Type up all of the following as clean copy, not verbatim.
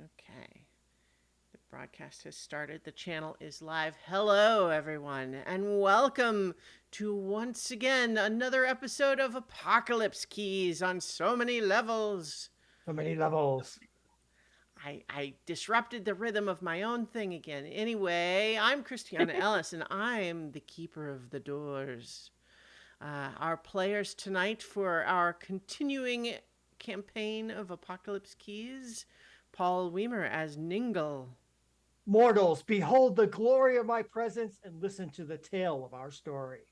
Okay. The broadcast has started. The channel is live. Hello, everyone, and welcome to once again another episode of Apocalypse Keys on so many levels. So many levels. I disrupted the rhythm of my own thing again. Anyway, I'm Christiana Ellis, and I'm the keeper of the doors. Our players tonight for our continuing campaign of Apocalypse Keys, Paul Weimer as Ningle. Mortals, behold the glory of my presence and listen to the tale of our story.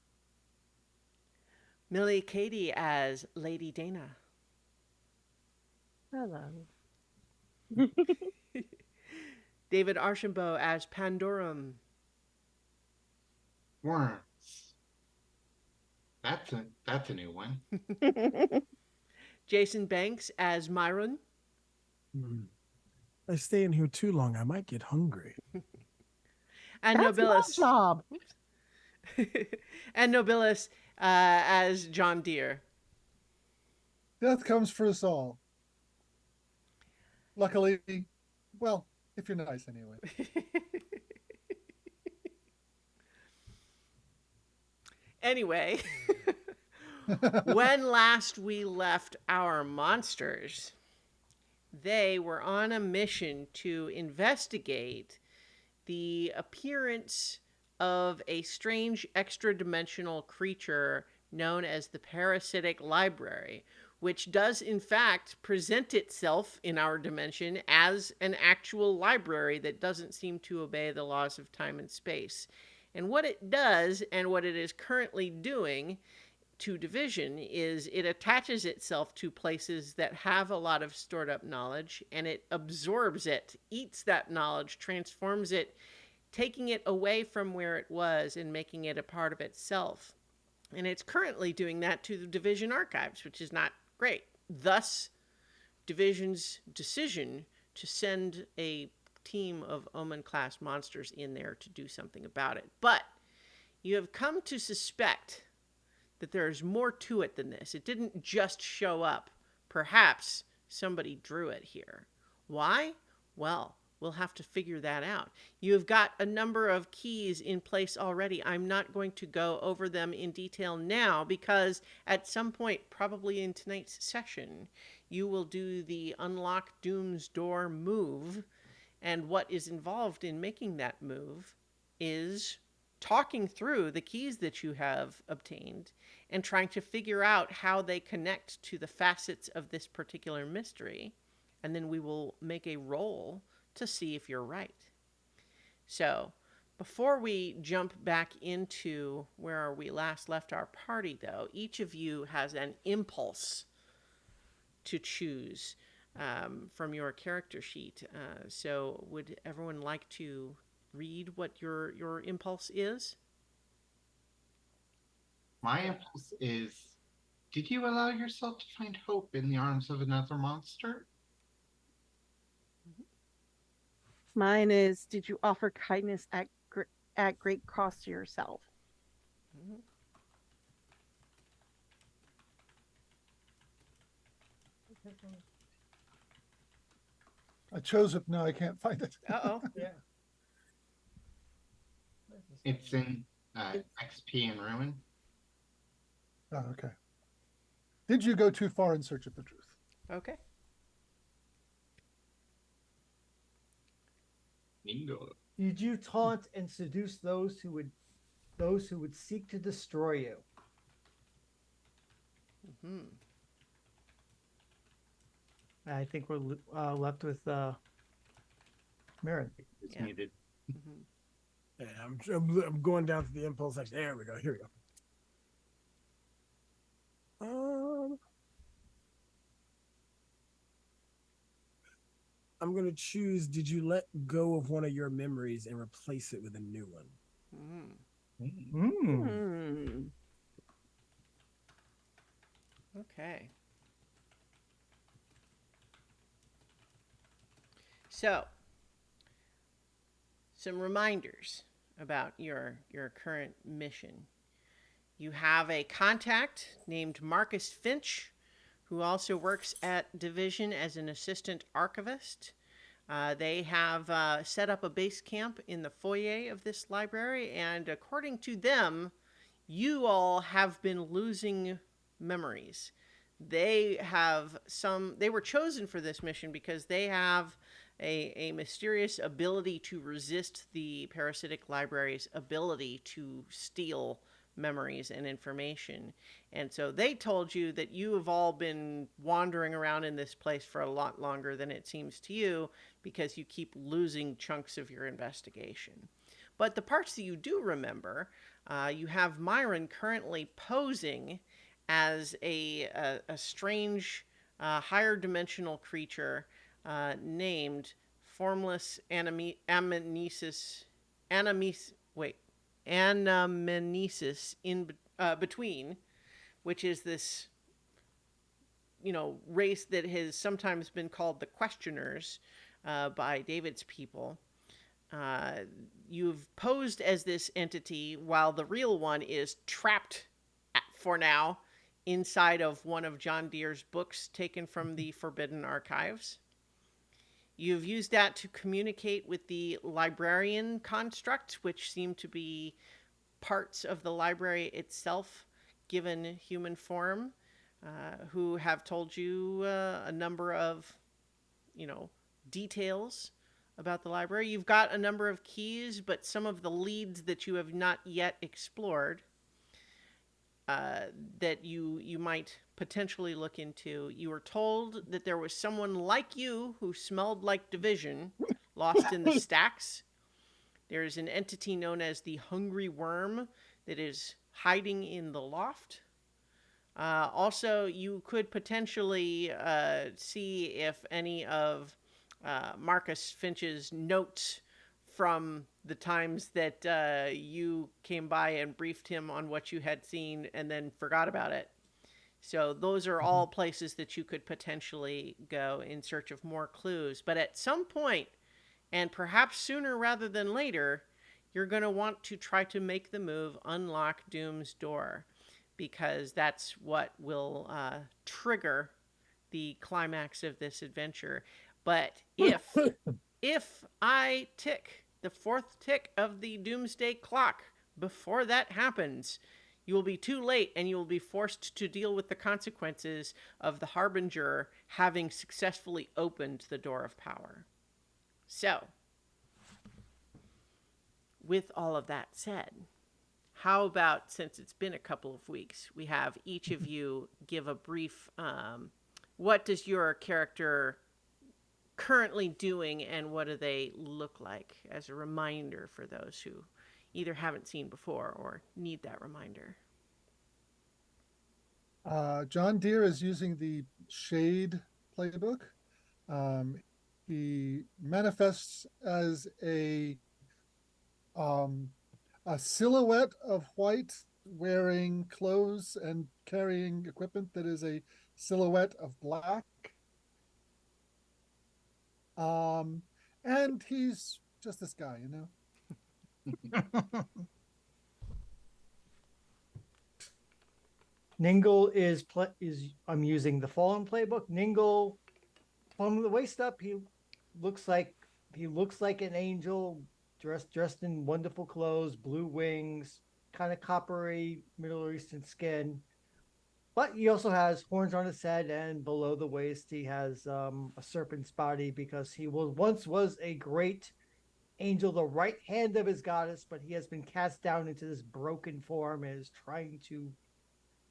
Millie Cady as Lady Dana. Hello. David Archambault as Pandorum. Worms. That's a new one. Jason Banks as Myron. I stay in here too long, I might get hungry. And That's my Nobilis. job. And Nobilis as John Deere. Death comes for us all. Luckily, well, if you're nice anyway. Anyway, when last we left our monsters, they were on a mission to investigate the appearance of a strange extra-dimensional creature known as the Parasitic Library, which does in fact present itself in our dimension as an actual library that doesn't seem to obey the laws of time and space. And what it does, and what it is currently doing to Division, is it attaches itself to places that have a lot of stored up knowledge, and it absorbs it, eats that knowledge, transforms it, taking it away from where it was and making it a part of itself. And it's currently doing that to the Division archives, which is not great. Thus, Division's decision to send a team of Omen-class monsters in there to do something about it. But you have come to suspect that there's more to it than this. It didn't just show up. Perhaps somebody drew it here. Why? Well, we'll have to figure that out. You've got a number of keys in place already. I'm not going to go over them in detail now because at some point, probably in tonight's session, you will do the Unlock Doom's Door move. And what is involved in making that move is talking through the keys that you have obtained and trying to figure out how they connect to the facets of this particular mystery. And then we will make a roll to see if you're right. So, before we jump back into where we last left our party, though, each of you has an impulse to choose from your character sheet. So, would everyone like to read what your impulse is? My impulse is, did you allow yourself to find hope in the arms of another monster? Mine is, did you offer kindness at great cost to yourself? Mm-hmm. I chose it. No, I can't find it. Uh-oh. Yeah. It's in XP and Ruin. Oh, okay. Did you go too far in search of the truth? Okay. Bingo. Did you taunt and seduce those who would seek to destroy you? Mm-hmm. I think we're left with Marin. It's Yeah. needed. Mm-hmm. Yeah, I'm going down to the impulse section. There we go. Here we go. I'm going to choose, did you let go of one of your memories and replace it with a new one? Mm. Okay. So, some reminders about your current mission. You have a contact named Marcus Finch, who also works at Division as an assistant archivist. They have set up a base camp in the foyer of this library, and according to them, you all have been losing memories. They were chosen for this mission because they have a mysterious ability to resist the parasitic library's ability to steal memories and information. And so they told you that you have all been wandering around in this place for a lot longer than it seems to you because you keep losing chunks of your investigation. But the parts that you do remember, you have Myron currently posing as a strange, higher dimensional creature named Formless Amnesis. Wait. Anamnesis in between, which is this, race that has sometimes been called the Questioners by David's people. Uh, you've posed as this entity while the real one is trapped for now inside of one of John Deere's books taken from the Forbidden Archives. You've used that to communicate with the librarian constructs, which seem to be parts of the library itself given human form, who have told you a number of, you know, details about the library. You've got a number of keys, but some of the leads that you have not yet explored that you might potentially look into. You were told that there was someone like you who smelled like division lost in the stacks. There is an entity known as the Hungry Worm that is hiding in the loft. Also, you could potentially see if any of Marcus Finch's notes from the times that you came by and briefed him on what you had seen and then forgot about it. So those are all places that you could potentially go in search of more clues. But at some point, and perhaps sooner rather than later, you're going to want to try to make the move, unlock Doom's door, because that's what will trigger the climax of this adventure. But if I tick the fourth tick of the doomsday clock before that happens, you will be too late and you will be forced to deal with the consequences of the Harbinger having successfully opened the door of power. So, with all of that said, how about, since it's been a couple of weeks, we have each of you give a brief, what does your character currently doing and what do they look like, as a reminder for those who either haven't seen before or need that reminder. John Deere is using the Shade playbook. Um, he manifests as um, a silhouette of white, wearing clothes and carrying equipment that is a silhouette of black. Um, and he's just this guy, you know. Ningle is I'm using the Fallen playbook. Ningle, from the waist up, looks like he looks like an angel dressed in wonderful clothes, blue wings, kind of coppery Middle Eastern skin. But he also has horns on his head, and below the waist he has a serpent's body because he once was a great angel, the right hand of his goddess, but he has been cast down into this broken form and is trying to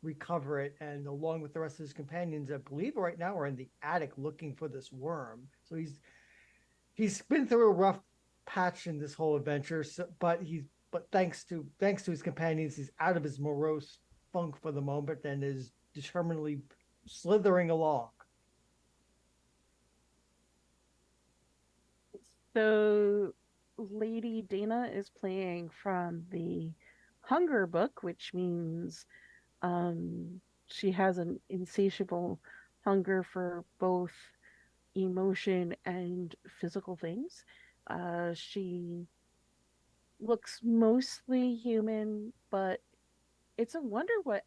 recover it. And along with the rest of his companions, I believe right now are in the attic looking for this worm. So he's been through a rough patch in this whole adventure. So, but thanks to his companions, he's out of his morose funk for the moment and is determinedly slithering along. So Lady Dana is playing from the Hunger book, which means she has an insatiable hunger for both emotion and physical things. She looks mostly human, but it's a wonder what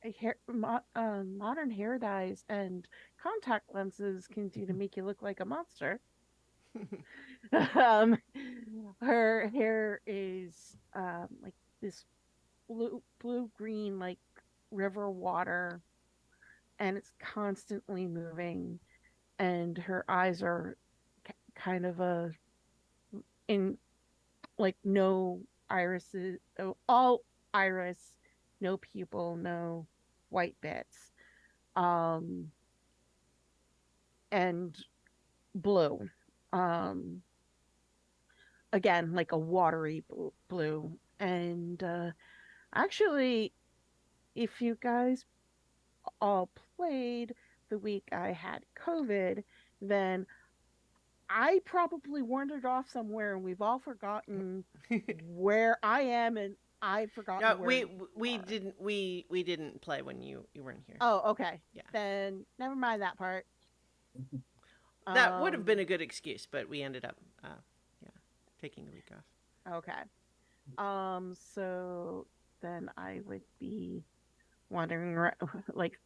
modern hair dyes and contact lenses can do to make you look like a monster. um, her hair is like this blue green like river water, and it's constantly moving, and her eyes are kind of a in like no irises, all iris, no pupil, no white bits, um, and blue. Um, Again, like a watery blue. And actually, if you guys all played the week I had COVID, then I probably wandered off somewhere and we've all forgotten where I am and I've forgotten No, where we you we are. didn't we didn't play when you weren't here. Oh, okay. Yeah, Then never mind that part. that would have been Um, a good excuse, but we ended up, yeah, taking the week off. okay. So then I would be wandering like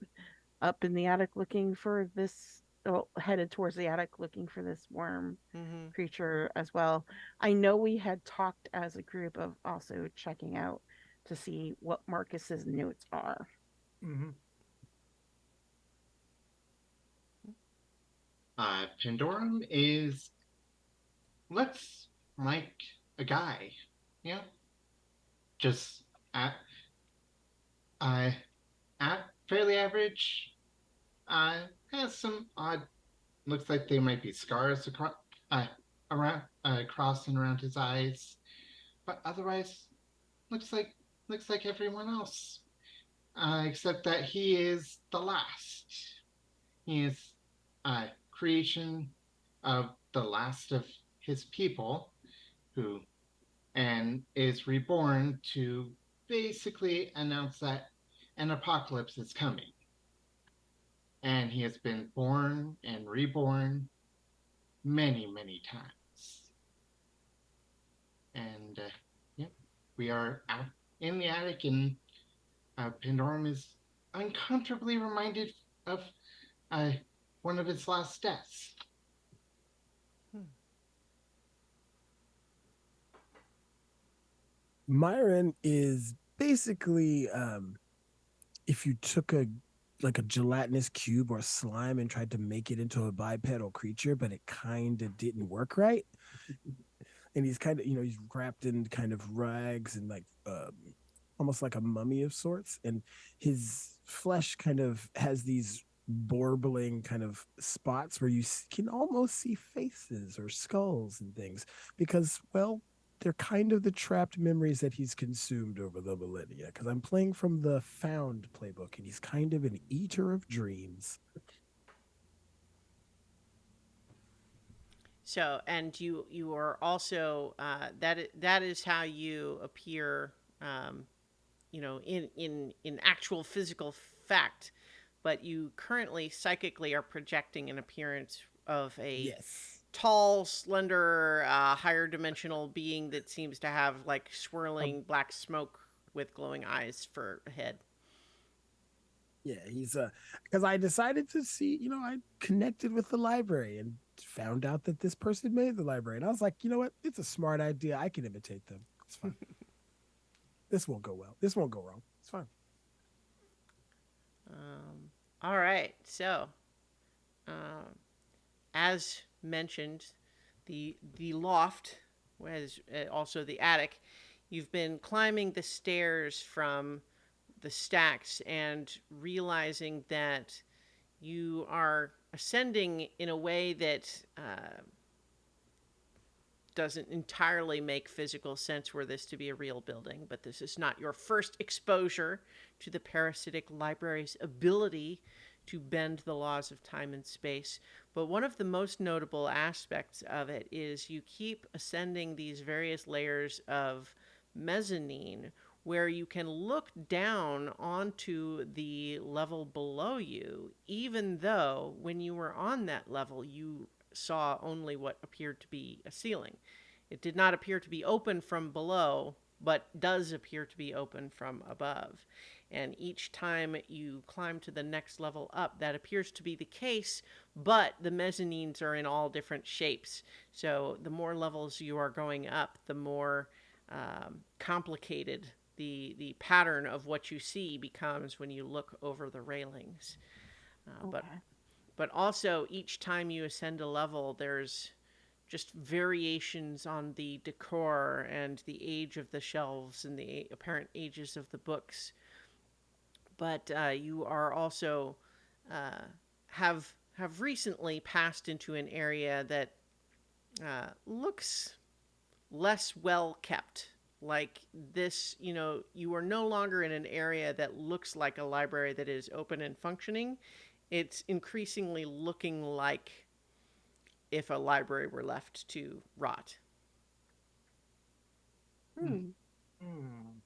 up in the attic looking for this, oh, headed towards the attic looking for this worm Mm-hmm. creature as well. I know we had talked as a group of also checking out to see what Marcus's notes are. Mm-hmm. Pandorum is looks like a guy. Yeah, just at uh, at fairly average. Has some odd. Looks like they might be scars across around across and around his eyes, but otherwise looks like everyone else. Except that he is the last. He is a creation of the last of his people, who and is reborn to basically announce that an apocalypse is coming. And he has been born and reborn many, many times. And yeah, we are out in the attic, and Pandorum is uncomfortably reminded of uh, one of its last deaths. Myron is basically if you took a like a gelatinous cube or slime and tried to make it into a bipedal creature, but it kind of didn't work right. And he's kind of, he's wrapped in kind of rags and like almost like a mummy of sorts. And his flesh kind of has these borbling kind of spots where you can almost see faces or skulls and things because, well, they're kind of the trapped memories that he's consumed over the millennia. Because I'm playing from the Found playbook, and he's kind of an eater of dreams. So, and you are also, that is how you appear, in actual physical fact, but you currently psychically are projecting an appearance of a Yes. tall, slender, higher dimensional being that seems to have like Um, swirling black smoke with glowing eyes for a head. yeah, he's because I decided to see, I connected with the library and found out that this person made the library. And I was like, you know what? It's a smart idea. I can imitate them. It's fine. This won't go well. This won't go wrong. It's fine. All right, so um, as mentioned, the loft was also the attic. You've been climbing the stairs from the stacks and realizing that you are ascending in a way that doesn't entirely make physical sense were this to be a real building, but this is not your first exposure to the parasitic library's ability to bend the laws of time and space. But one of the most notable aspects of it is you keep ascending these various layers of mezzanine where you can look down onto the level below you, even though when you were on that level, you saw only what appeared to be a ceiling. It did not appear to be open from below, but does appear to be open from above. And each time you climb to the next level up, that appears to be the case, but the mezzanines are in all different shapes. So the more levels you are going up, the more complicated the pattern of what you see becomes when you look over the railings. Uh, but Okay. but also each time you ascend a level, there's just variations on the decor and the age of the shelves and the apparent ages of the books. But you are also uh, have recently passed into an area that looks less well kept. Like this, you are no longer in an area that looks like a library that is open and functioning. It's increasingly looking like if a library were left to rot. Hmm. Hmm.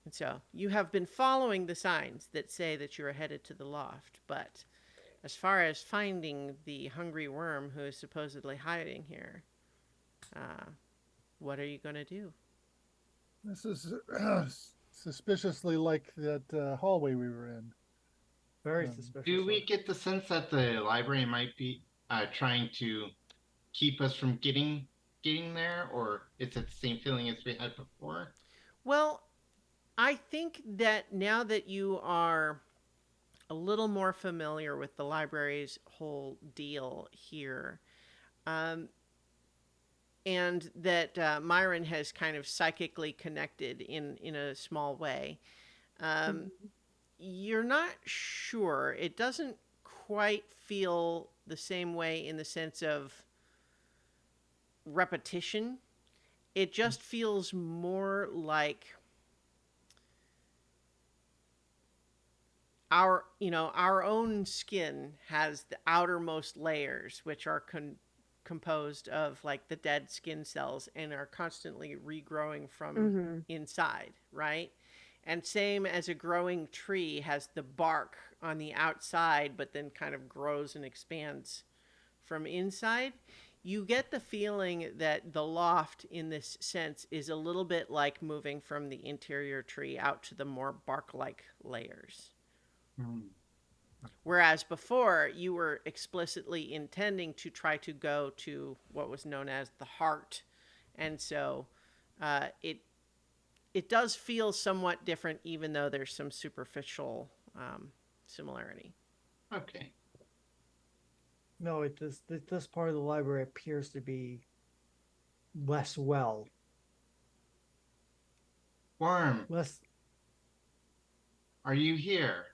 And so you have been following the signs that say that you are headed to the loft, but as far as finding the hungry worm who is supposedly hiding here, uh, what are you going to do? This is suspiciously like that hallway we were in. Very Do suspicious we one. get the sense that the library might be trying to keep us from getting there, or is it the same feeling as we had before? Well, I think that now that you are a little more familiar with the library's whole deal here, um, and that Myron has kind of psychically connected in a small way, um, Mhm. you're not sure. It doesn't quite feel the same way in the sense of repetition. It just feels more like our own skin has the outermost layers, which are composed of like the dead skin cells and are constantly regrowing from Mhm. inside, right? And same as a growing tree has the bark on the outside, but then kind of grows and expands from inside. You get the feeling that the loft, in this sense, is a little bit like moving from the interior tree out to the more bark like layers. Hmm. Whereas before, you were explicitly intending to try to go to what was known as the heart. And so it does feel somewhat different, even though there's some superficial similarity. Okay. No, this part of the library appears to be less well, Worm, less. are you here?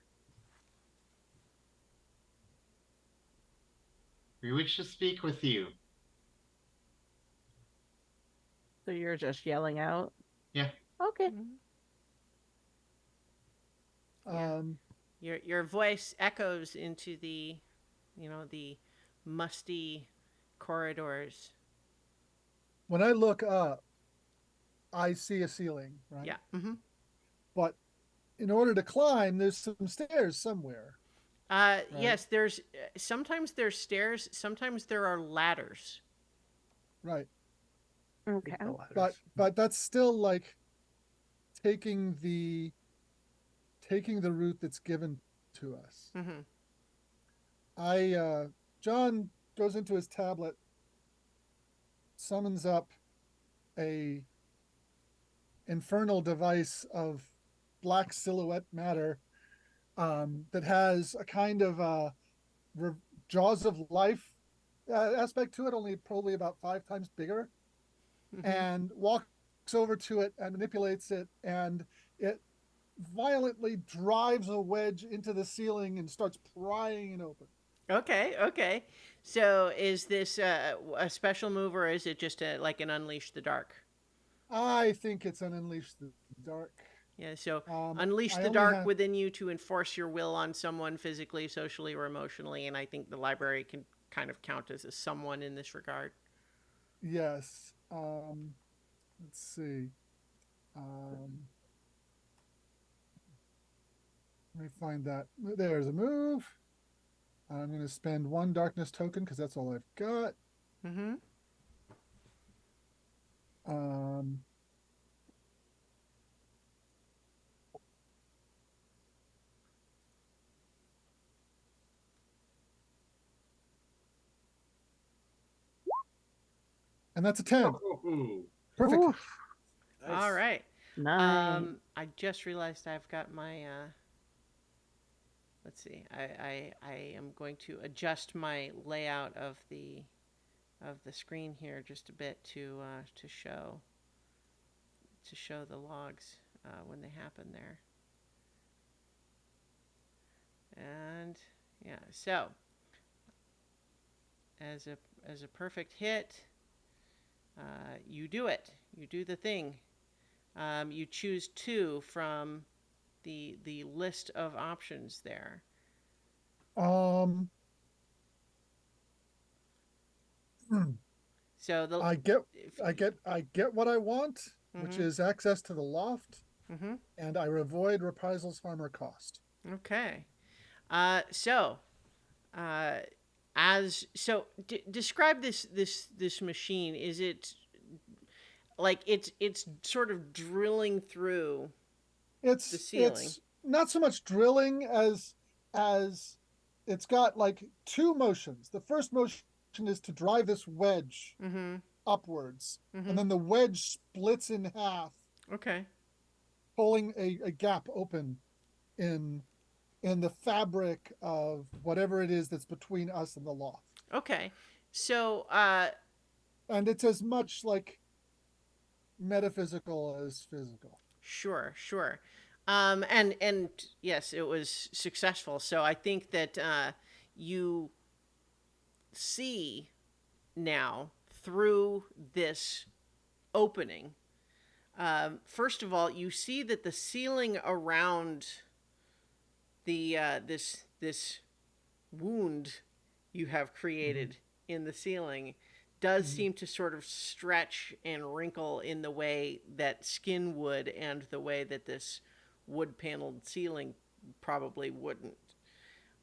We wish to speak with you. So you're just yelling out. Yeah. Okay. Mm-hmm. Yeah, Um, your voice echoes into the musty corridors. when I look up, I see a ceiling, right? Yeah. Mm-hmm. But in order to climb, there's some stairs somewhere, right? Yes, there's sometimes there's stairs, sometimes there are ladders. Right. Take Okay. the But ladders. but that's still like taking the taking the route that's given to us. Mm-hmm. I John goes into his tablet, summons up a infernal device of black silhouette matter that has a kind of re- jaws of life aspect to it, only probably about 5 times bigger, Mm-hmm. and walks over to it and manipulates it, and it violently drives a wedge into the ceiling and starts prying it open. Okay, okay. So is this a special move or is it just like an unleash the dark? I think it's an Unleash the Dark. Yeah, so unleash I the only dark have within you to enforce your will on someone physically, socially, or emotionally, and I think the library can kind of count as a someone in this regard. yes. Let's see. Um, let me find that. There's a move. I'm going to spend one darkness token because that's all I've got. Mm-hmm. Um, And that's a 10. Ooh. Perfect. Oof. All Nice. right. Nice. I just realized I've got my let's see. I am going to adjust my layout of the screen here just a bit to show the logs when they happen there. And yeah, so as a perfect hit, you do it. You do the thing. You choose two from the list of options there. Um, So the I get if I get what I want, which mm-hmm, is access to the loft, mm-hmm. and I avoid reprisals, harm, or cost. Okay. So uh, describe this machine. Is it like it's sort of drilling through the ceiling? It's not so much drilling as it's got like two motions. The first motion is to drive this wedge Mm-hmm. upwards, and Mm-hmm. then the wedge splits in half, Okay. pulling a gap open in the fabric of whatever it is that's between us and the loft. Okay. So And it's as much like metaphysical as physical. sure, sure. And yes, it was successful. So I think that you see now through this opening. First of all, you see that the ceiling around the this wound you have Mm-hmm. created in the ceiling does Mm-hmm. seem to sort of stretch and wrinkle in the way that skin would and the way that this wood paneled ceiling probably wouldn't.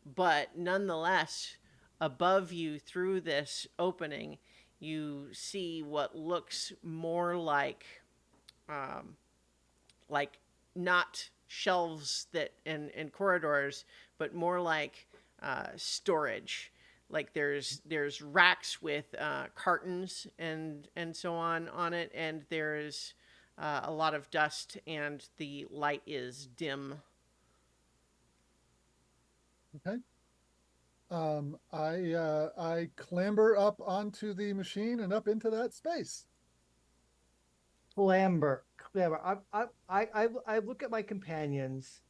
But nonetheless, above you through this opening, you see what looks more um, like not shelves that and corridors, but more like storage. Like there's racks with cartons and so on it, and there's a lot of dust, and the light is dim. Okay. I clamber up onto the machine and up into that space. Clamber. I look at my companions,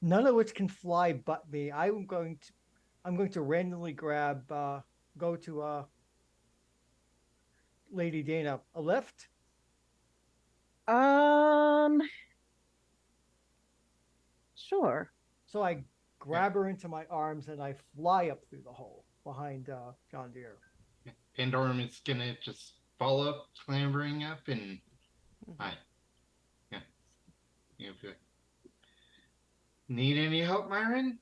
none of which can fly but me. I'm going to randomly go to Lady Dana. A lift? Um, sure. So I Yeah. grab her into my arms and I fly up through the hole behind John Deere. Pandorum is gonna just follow, clambering up, and Mm-hmm. I, yeah, need any help, Myron?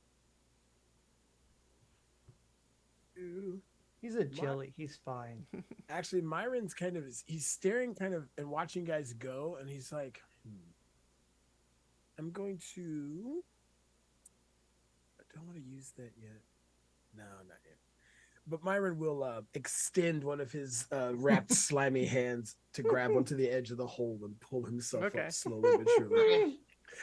He's a My, jelly. He's fine. actually, Myron's kind of he's staring kind of and watching guys go, and he's like, I'm going to. I don't want to use that yet. No, not yet. But Myron will extend one of his wrapped, slimy hands to grab onto the edge of the hole and pull himself up Okay. slowly but surely. Okay.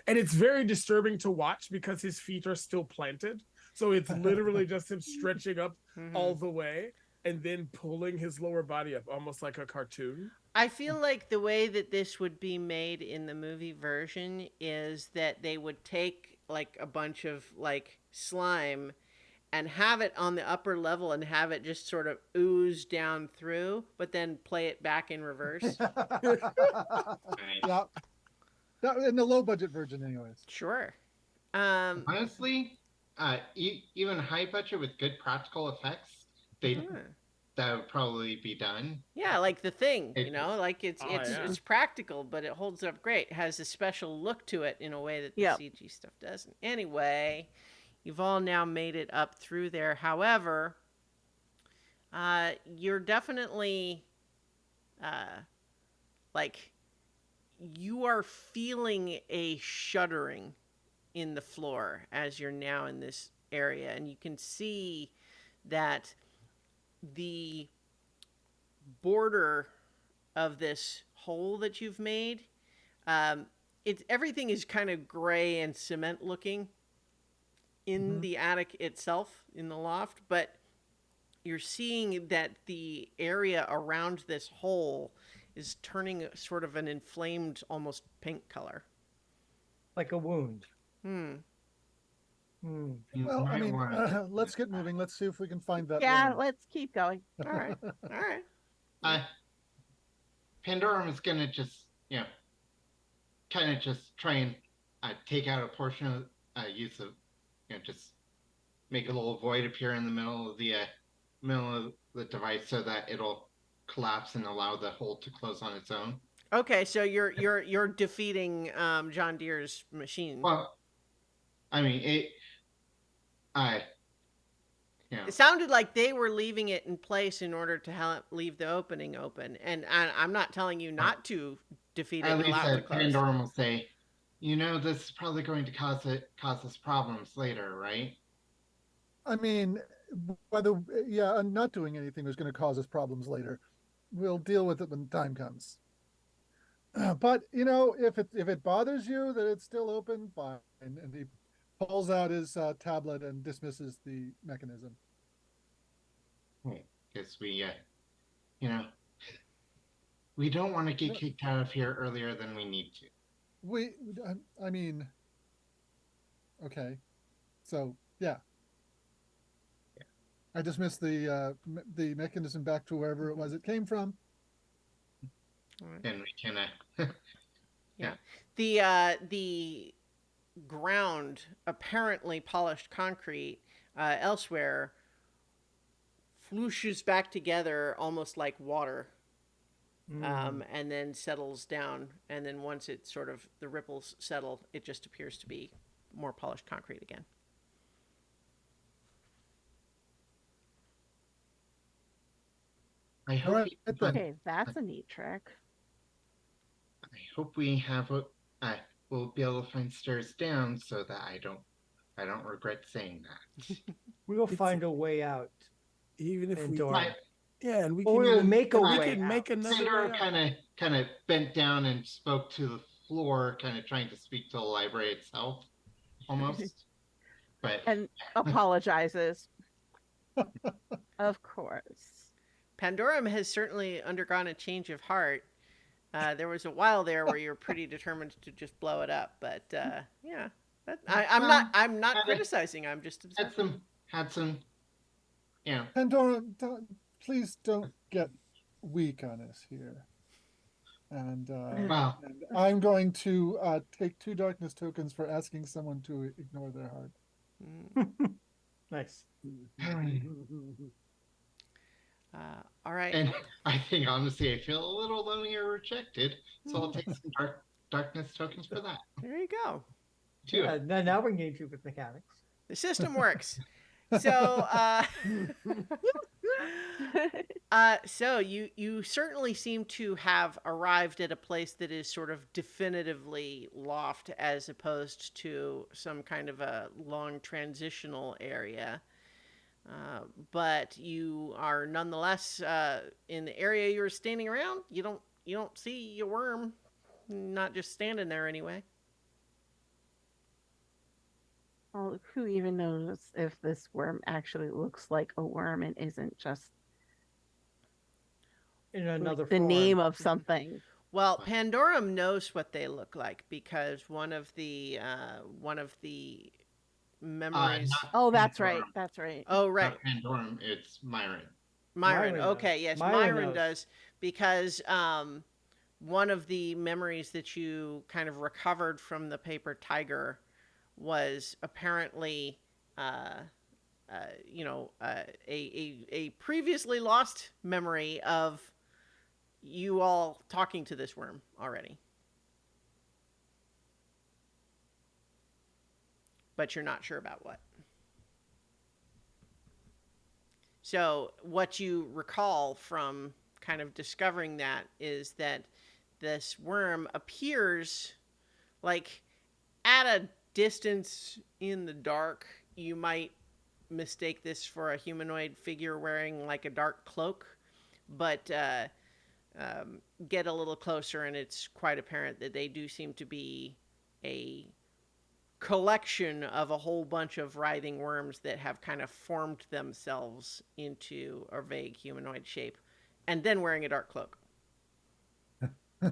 And it's very disturbing to watch because his feet are still planted. So it's literally just him stretching up Mm-hmm. all the way and then pulling his lower body up, almost like a cartoon. I feel like the way that this would be made in the movie version is that they would take like a bunch of like slime and have it on the upper level and have it just sort of ooze down through, but then play it back in reverse. Nice. Yeah, in the low budget version, anyways. Sure. Um, Honestly, even high budget with good practical effects, they hmm. that would probably be done. Yeah, like the thing, It just like it's Oh, it's yeah. it's practical, but it holds up great. It has a special look to it in a way that the Yep. CG stuff doesn't. Anyway, you've all now made it up through there. However, you're definitely uh, like you are feeling a shuddering in the floor as you're now in this area, and you can see that the border of this hole that you've made. Um, everything is kind of gray and cement looking in Mhm. the attic itself, in the loft, but you're seeing that the area around this hole is turning sort of an inflamed, almost pink color. Like a wound. Hmm. Hmm. You Well, I might mean, want to take let's get moving. Let's see if we can find that Yeah, worm. let's keep going. All right. All right. uh, Pandorum is gonna just, kind of just try and take out a portion of use of, just make a little void appear in the middle of the device so that it'll collapse and allow the hole to close on its own. Okay, so you're defeating John Deere's machine. Well, I mean it. I, you know, It sounded like they were leaving it in place in order to help leave the opening open, and I'm not telling you well, not to defeat it at and least allow it to close. Pandorum will say, this is probably going to cause us problems later, right? I mean, whether yeah, not doing anything is going to cause us problems later. We'll deal with it when the time comes. But if it bothers you that it's still open, fine. And he pulls out his tablet and dismisses the mechanism. Because you know, we don't want to get No, kicked out of here earlier than we need to. we, I mean, okay, so yeah, I dismissed the mechanism back to wherever it was it came from. All right. Then we can, Yeah. The ground, apparently polished concrete, elsewhere, flooshes back together almost like water, Hmm. and then settles down. And then once it sort of the ripples settle, it just appears to be more polished concrete again. I All hope right, we can then. find, Okay, that's a neat trick. I hope we have a, we'll be able to find stairs down so that I don't regret saying that. We'll It's find a way out, even if we, Pandora. But yeah, and we Or can we will even make a we way can make out. another way Pandora out. kind of bent down and spoke to the floor, kind of trying to speak to the library itself, almost. But And apologizes. Of course. Pandorum has certainly undergone a change of heart. There was a while there where you were pretty determined to just blow it up, but yeah, I'm not. well, I'm not had, criticizing. I'm just had observing. some, Pandora, please don't get weak on us here. And well, and I'm going to take 2 darkness tokens for asking someone to ignore their heart. Nice. All right. and I think honestly, I feel a little lonely or rejected, so I'll take some darkness tokens for that There you go. too. Yeah, now we're getting to with mechanics. The system works. So, so you certainly seem to have arrived at a place that is sort of definitively loft, as opposed to some kind of a long transitional area. But you are nonetheless in the area you're standing around. You don't see a worm, not just standing there anyway. Well, who even knows if this worm actually looks like a worm and isn't just In another the form. name of something? Well, Pandorum knows what they look like because one of the memories. Not Oh, that's Pandorum, right. That's right. Oh, right, not Pandorum. It's Myron. Myron. Myron Okay, knows. yes, Myron Myron knows. does because one of the memories that you kind of recovered from the paper tiger was apparently a previously lost memory of you all talking to this worm already. But you're not sure about what. So, what you recall from kind of discovering that is that this worm appears like at a distance in the dark. You might mistake this for a humanoid figure wearing like a dark cloak, but get a little closer, and it's quite apparent that they do seem to be a collection of a whole bunch of writhing worms that have kind of formed themselves into a vague humanoid shape, and then wearing a dark cloak.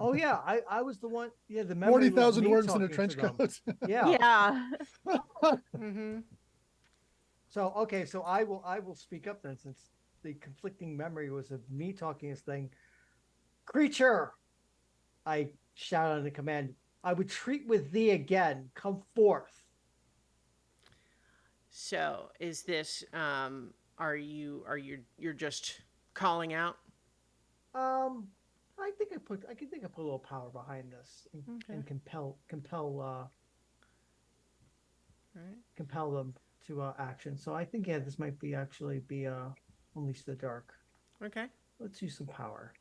Oh yeah, I was the one. Yeah, the memory was 40,000 me worms in a talking to trench them. coat. Yeah. Yeah. Mm-hmm. So okay, so I will speak up then, since the conflicting memory was of me talking this thing. Creature, I shout on the command. I would treat with thee again. Come forth. So, is this you're just calling out? Um, I can think I put a little power behind this, Okay. and Right. compel them to action. So I think, yeah, this might be actually be unleash the dark. Okay. Let's use some power.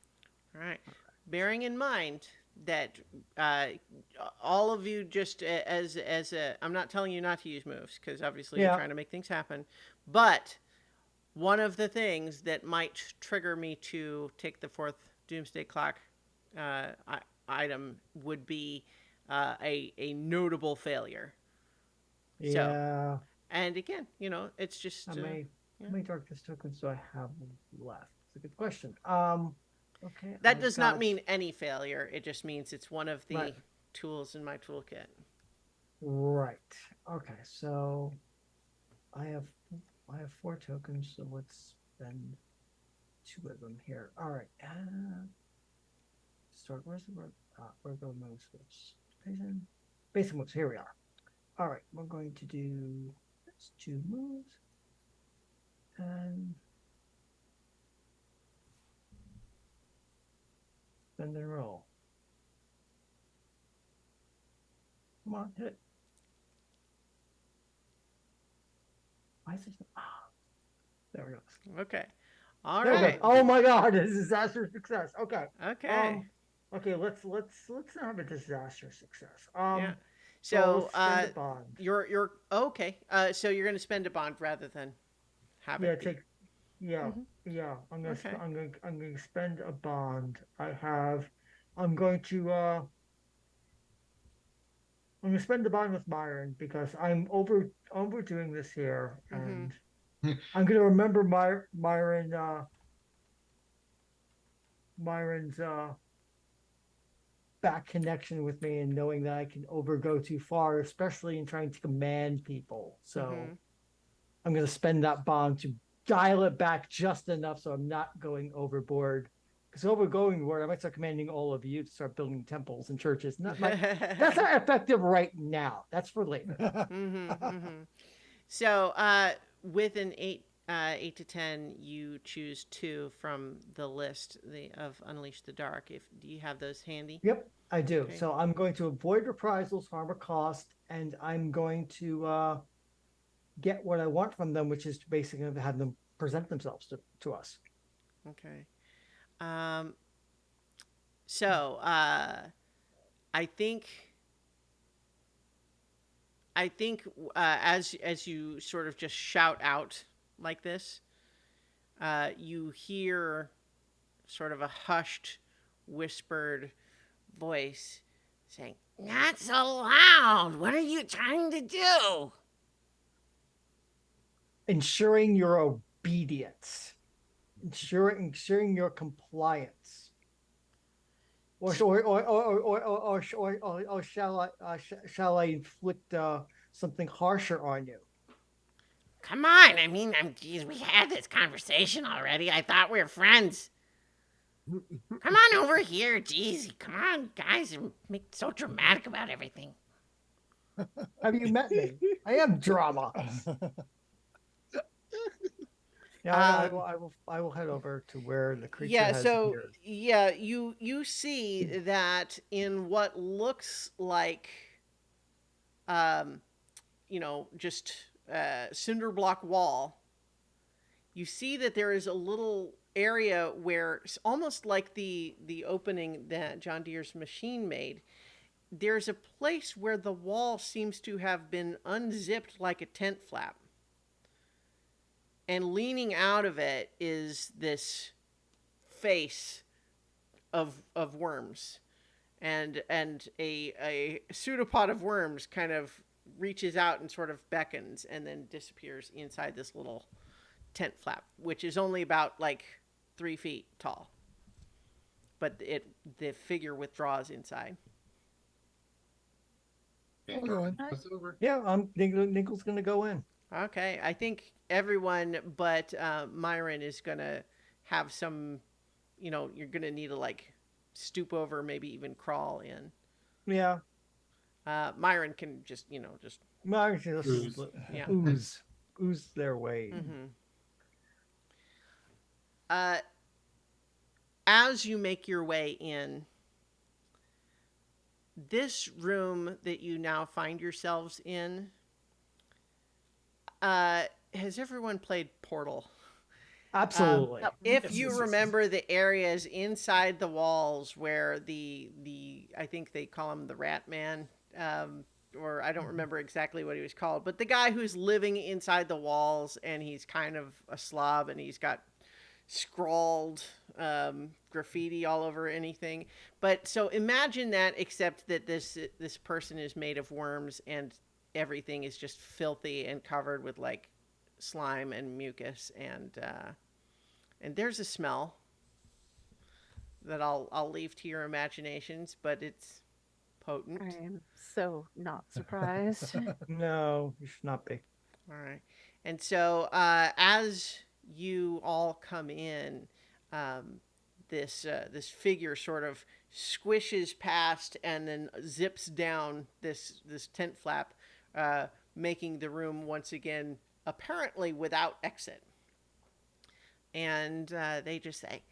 All right. Bearing in mind that uh, all of you, just as a, I'm not telling you not to use moves, because obviously you're Yeah, trying to make things happen, but one of the things that might trigger me to take the fourth Doomsday Clock item would be a notable failure. So, yeah. and again, it's How just many yeah. how many darkness tokens do I have left? It's a good question. Okay, That I've does not got mean any failure. It just means it's one of right, the tools in my toolkit. right. Okay, so I have I have 4 tokens, so let's spend 2 of them here. All right. Start. Where's the where the moves was? Basic moves. Here we are. All right. We're going to do 2 moves and spend and roll. Come on, hit it. Why is this? There we go. Okay. All There we go. right. Oh my God! A disaster success. Okay. Okay. Um. Okay. Let's not have a disaster success. Yeah. So So let's spend a bond. you're okay. So you're going to spend a bond rather than have Yeah. it be. Take. Yeah. Hmm. Yeah. Okay. I'm gonna spend a bond. I have. I'm going to. I'm gonna spend the bond with Myron because I'm overdoing this here, Hmm. and I'm gonna remember Myron's back connection with me, and knowing that I can overgo too far, especially in trying to command people. So Hmm. I'm going to spend that bond to dial it back just enough so I'm not going overboard. Because overgoing overboard, I might start commanding all of you to start building temples and churches. And that's not effective right now. That's for later. Hmm. Hmm. So with an 8 to 10, you choose 2 from the list of Unleash the Dark. If do you have those handy? Yep, I do. Okay. So I'm going to avoid reprisals, harm, or cost, and I'm going to get what I want from them, which is to basically have them present themselves to us. Okay. Um, so I think I think as you sort of just shout out like this, you hear sort of a hushed, whispered voice saying, "Not so loud. What are you trying to do?" Ensuring your obedience, ensuring your compliance, or shall I inflict something harsher on you? Come on. I mean, geez, we had this conversation already. I thought we were friends. Come on over here. Jeez, come on, guys. Make so dramatic about everything. Have you met me? I am drama. Yeah, Um, I will head over to where the creature yeah, has so appeared. yeah, you see that in what looks like um, just cinder block wall, you see that there is a little area where it's almost like the opening that John Deere's machine made. There's a place where the wall seems to have been unzipped like a tent flap. And leaning out of it is this face of worms, and a pseudopod of worms kind of reaches out and sort of beckons and then disappears inside this little tent flap, which is only about like 3 feet tall. But the figure withdraws inside. I'll go in. It's over. Yeah, I'm Nickle's gonna go in. Okay, I think everyone but Myron is gonna have some. You're gonna need to like stoop over, maybe even crawl in. Yeah, Myron can just Mark just Ooze. yeah. ooze their way. Mm-hmm. Uh, as you make your way in, this room that you now find yourselves in, has everyone played Portal? Absolutely. If Yes, you yes, yes, yes. remember the areas inside the walls where the I think they call him the Rat Man, or I don't remember exactly what he was called, but the guy who's living inside the walls and he's kind of a slob and he's got scrawled graffiti all over anything. But so imagine that, except that this person is made of worms and everything is just filthy and covered with like slime and mucus and there's a smell that I'll leave to your imaginations, but it's potent. I am so not surprised. No, you should not be. All right. And so as you all come in, this figure sort of squishes past and then zips down this tent flap, making the room once again apparently without exit. And they just say,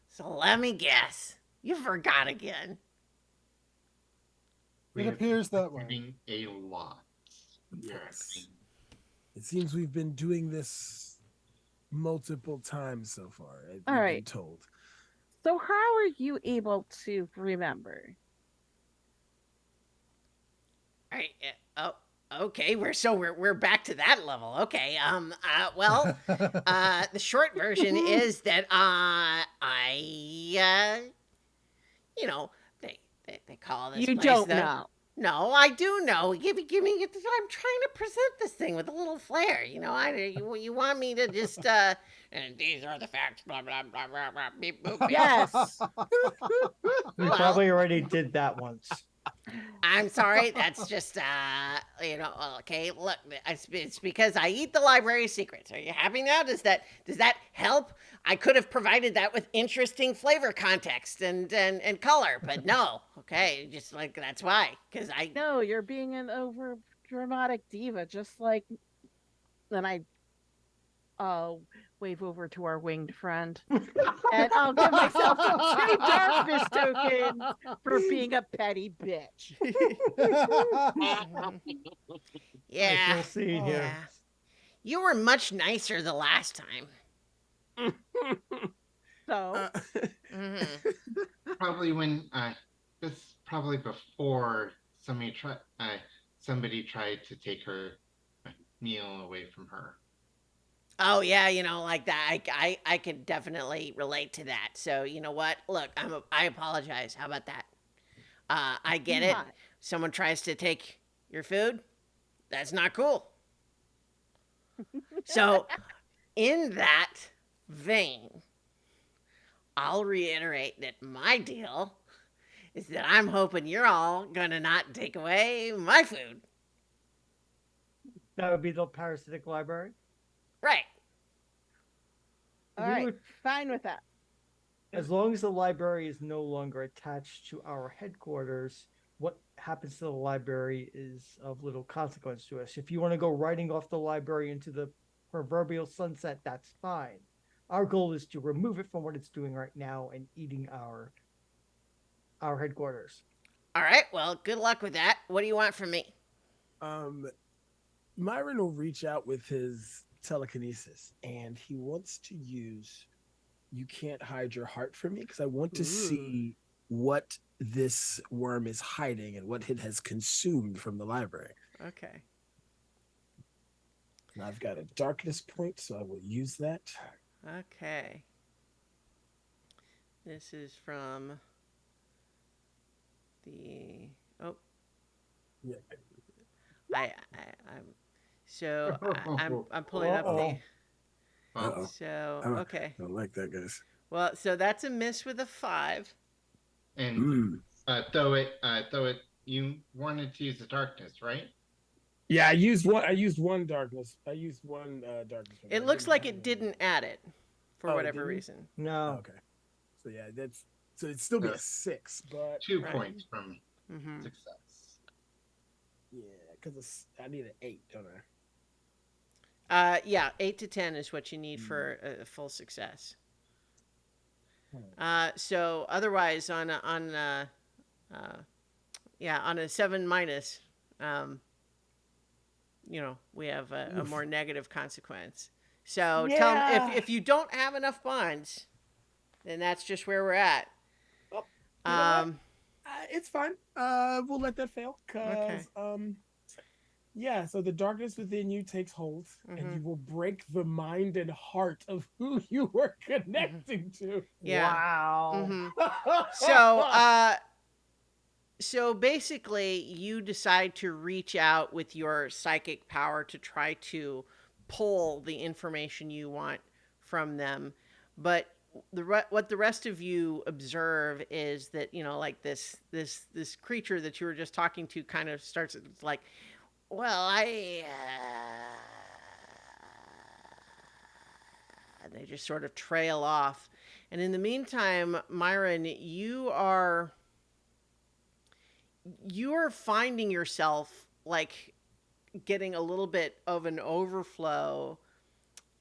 "So let me guess, you forgot again." We It have appears that way. been a lot. Yes. It seems we've been doing this multiple times so far. We've All been right. told. So how are you able to remember? All right. Oh, okay. We're back to that level. Okay. Well, the short version is that you know, they call this You place don't the. know. No, I do know. Give me. I'm trying to present this thing with a little flair. You want me to just and these are the facts. Blah blah blah blah blah. Beep boop beep. Yes. We Well, probably already did that once. I'm sorry. That's just okay. Look, it's because I eat the library secrets. Are you happy now? Does that help? I could have provided that with interesting flavor, context, and color, but no. Okay, just like that's why. Because I No, you're being an over dramatic diva, just like then I wave over to our winged friend. And I'll give myself 2 darkness tokens for being a petty bitch. Mhm. I Yeah, feel seen Oh. here. yeah. You were much nicer the last time. So Hmm. Probably when this probably before somebody tried to take her meal away from her. Oh yeah, like that. I can definitely relate to that. So you know what? Look, I apologize. How about that? I get it. Hi. Someone tries to take your food. That's not cool. So in that vein, I'll reiterate that my deal is that I'm hoping you're all gonna not take away my food. That would be the parasitic library. Right. All We right, would, fine with that. as long as the library is no longer attached to our headquarters, what happens to the library is of little consequence to us. If you want to go riding off the library into the proverbial sunset, that's fine. Our goal is to remove it from what it's doing right now and eating our headquarters. All right. Well, good luck with that. What do you want from me? Um, Myron will reach out with his telekinesis, and he wants to use "You Can't Hide Your Heart" from me because I want to Ooh. see what this worm is hiding and what it has consumed from the library. Okay. And I've got a darkness point, so I will use that. Okay. This is from the oh Yeah. I'm so I'm pulling up Uh-oh. the Uh-oh. Well, so I okay. don't like that, guys. Well, so that's a miss with a 5. and Mm. though it, you wanted to use the darkness, right? Yeah, I used one. I used one darkness. I used one darkness for that. It I looks didn't like have it any. didn't add it for Oh, it whatever didn't. reason. Oh, No. okay. So yeah, that's so it'd still be a So 6, but Right. two points from Mm-hmm. success. yeah, because I need an 8, don't I? Yeah, 8 to 10 is what you need Mm. for a full success. Hmm. So otherwise uh, yeah, on a 7 minus, um, we have a Oof. more negative consequence. So tell them Yeah. if you don't have enough bonds, then that's just where we're at. Oh, you know what? Um, It's fine. We'll let that fail okay. because yeah. So the darkness within you takes hold, and Mm-hmm. you will break the mind and heart of who you were Mm-hmm. connecting to. Yeah. Wow. Mm-hmm. So, so basically, you decide to reach out with your psychic power to try to pull the information you want from them, but what the rest of you observe is that like this creature that you were just talking to kind of starts. It's like, well, and they just sort of trail off. And in the meantime, Myron, you're finding yourself like getting a little bit of an overflow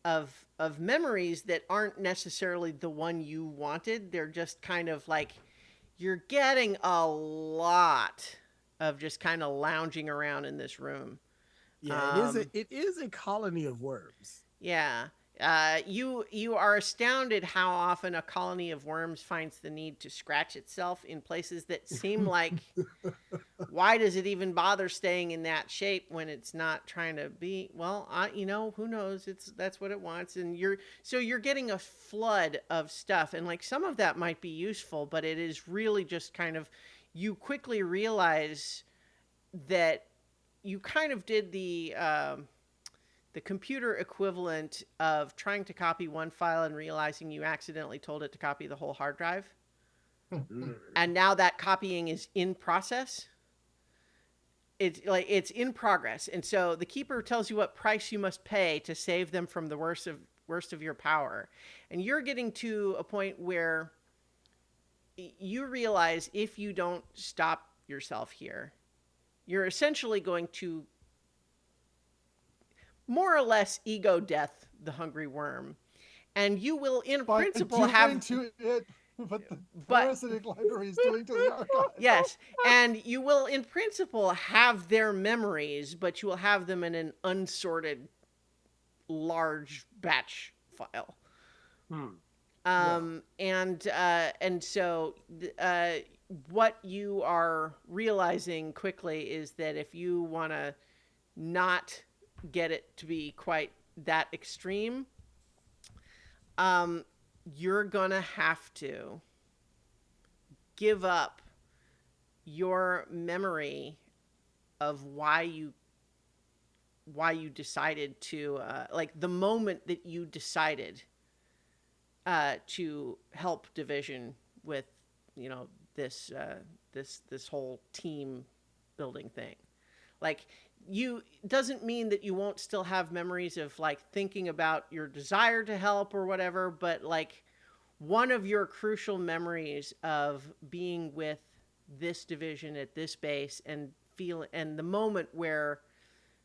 of memories that aren't necessarily the one you wanted. They're just kind of like you're getting a lot of just kind of lounging around in this room. Yeah, Um, it is a colony of worms. yeah. You are astounded how often a colony of worms finds the need to scratch itself in places that seem like, why does it even bother staying in that shape when it's not trying to be? Well, who knows? That's what it wants, and you're getting a flood of stuff, and like some of that might be useful, but it is really just kind of, you quickly realize that you kind of did the computer equivalent of trying to copy one file and realizing you accidentally told it to copy the whole hard drive. Mm. And now that copying is in process. It's in progress. And so the keeper tells you what price you must pay to save them from the worst of your power. And you're getting to a point where you realize if you don't stop yourself here, you're essentially going to more or less ego death the hungry worm, and you will in By principle doing have, to it what the but parasitic library is doing to the archive. yes, and you will in principle have their memories, but you will have them in an unsorted large batch file. Hmm. Well, And so what you are realizing quickly is that if you want to not get it to be quite that extreme, um, you're gonna have to give up your memory of why you decided to like the moment that you decided to help division with this this whole team building thing. Like, you doesn't mean that you won't still have memories of like thinking about your desire to help or whatever, but like one of your crucial memories of being with this division at this base and the moment where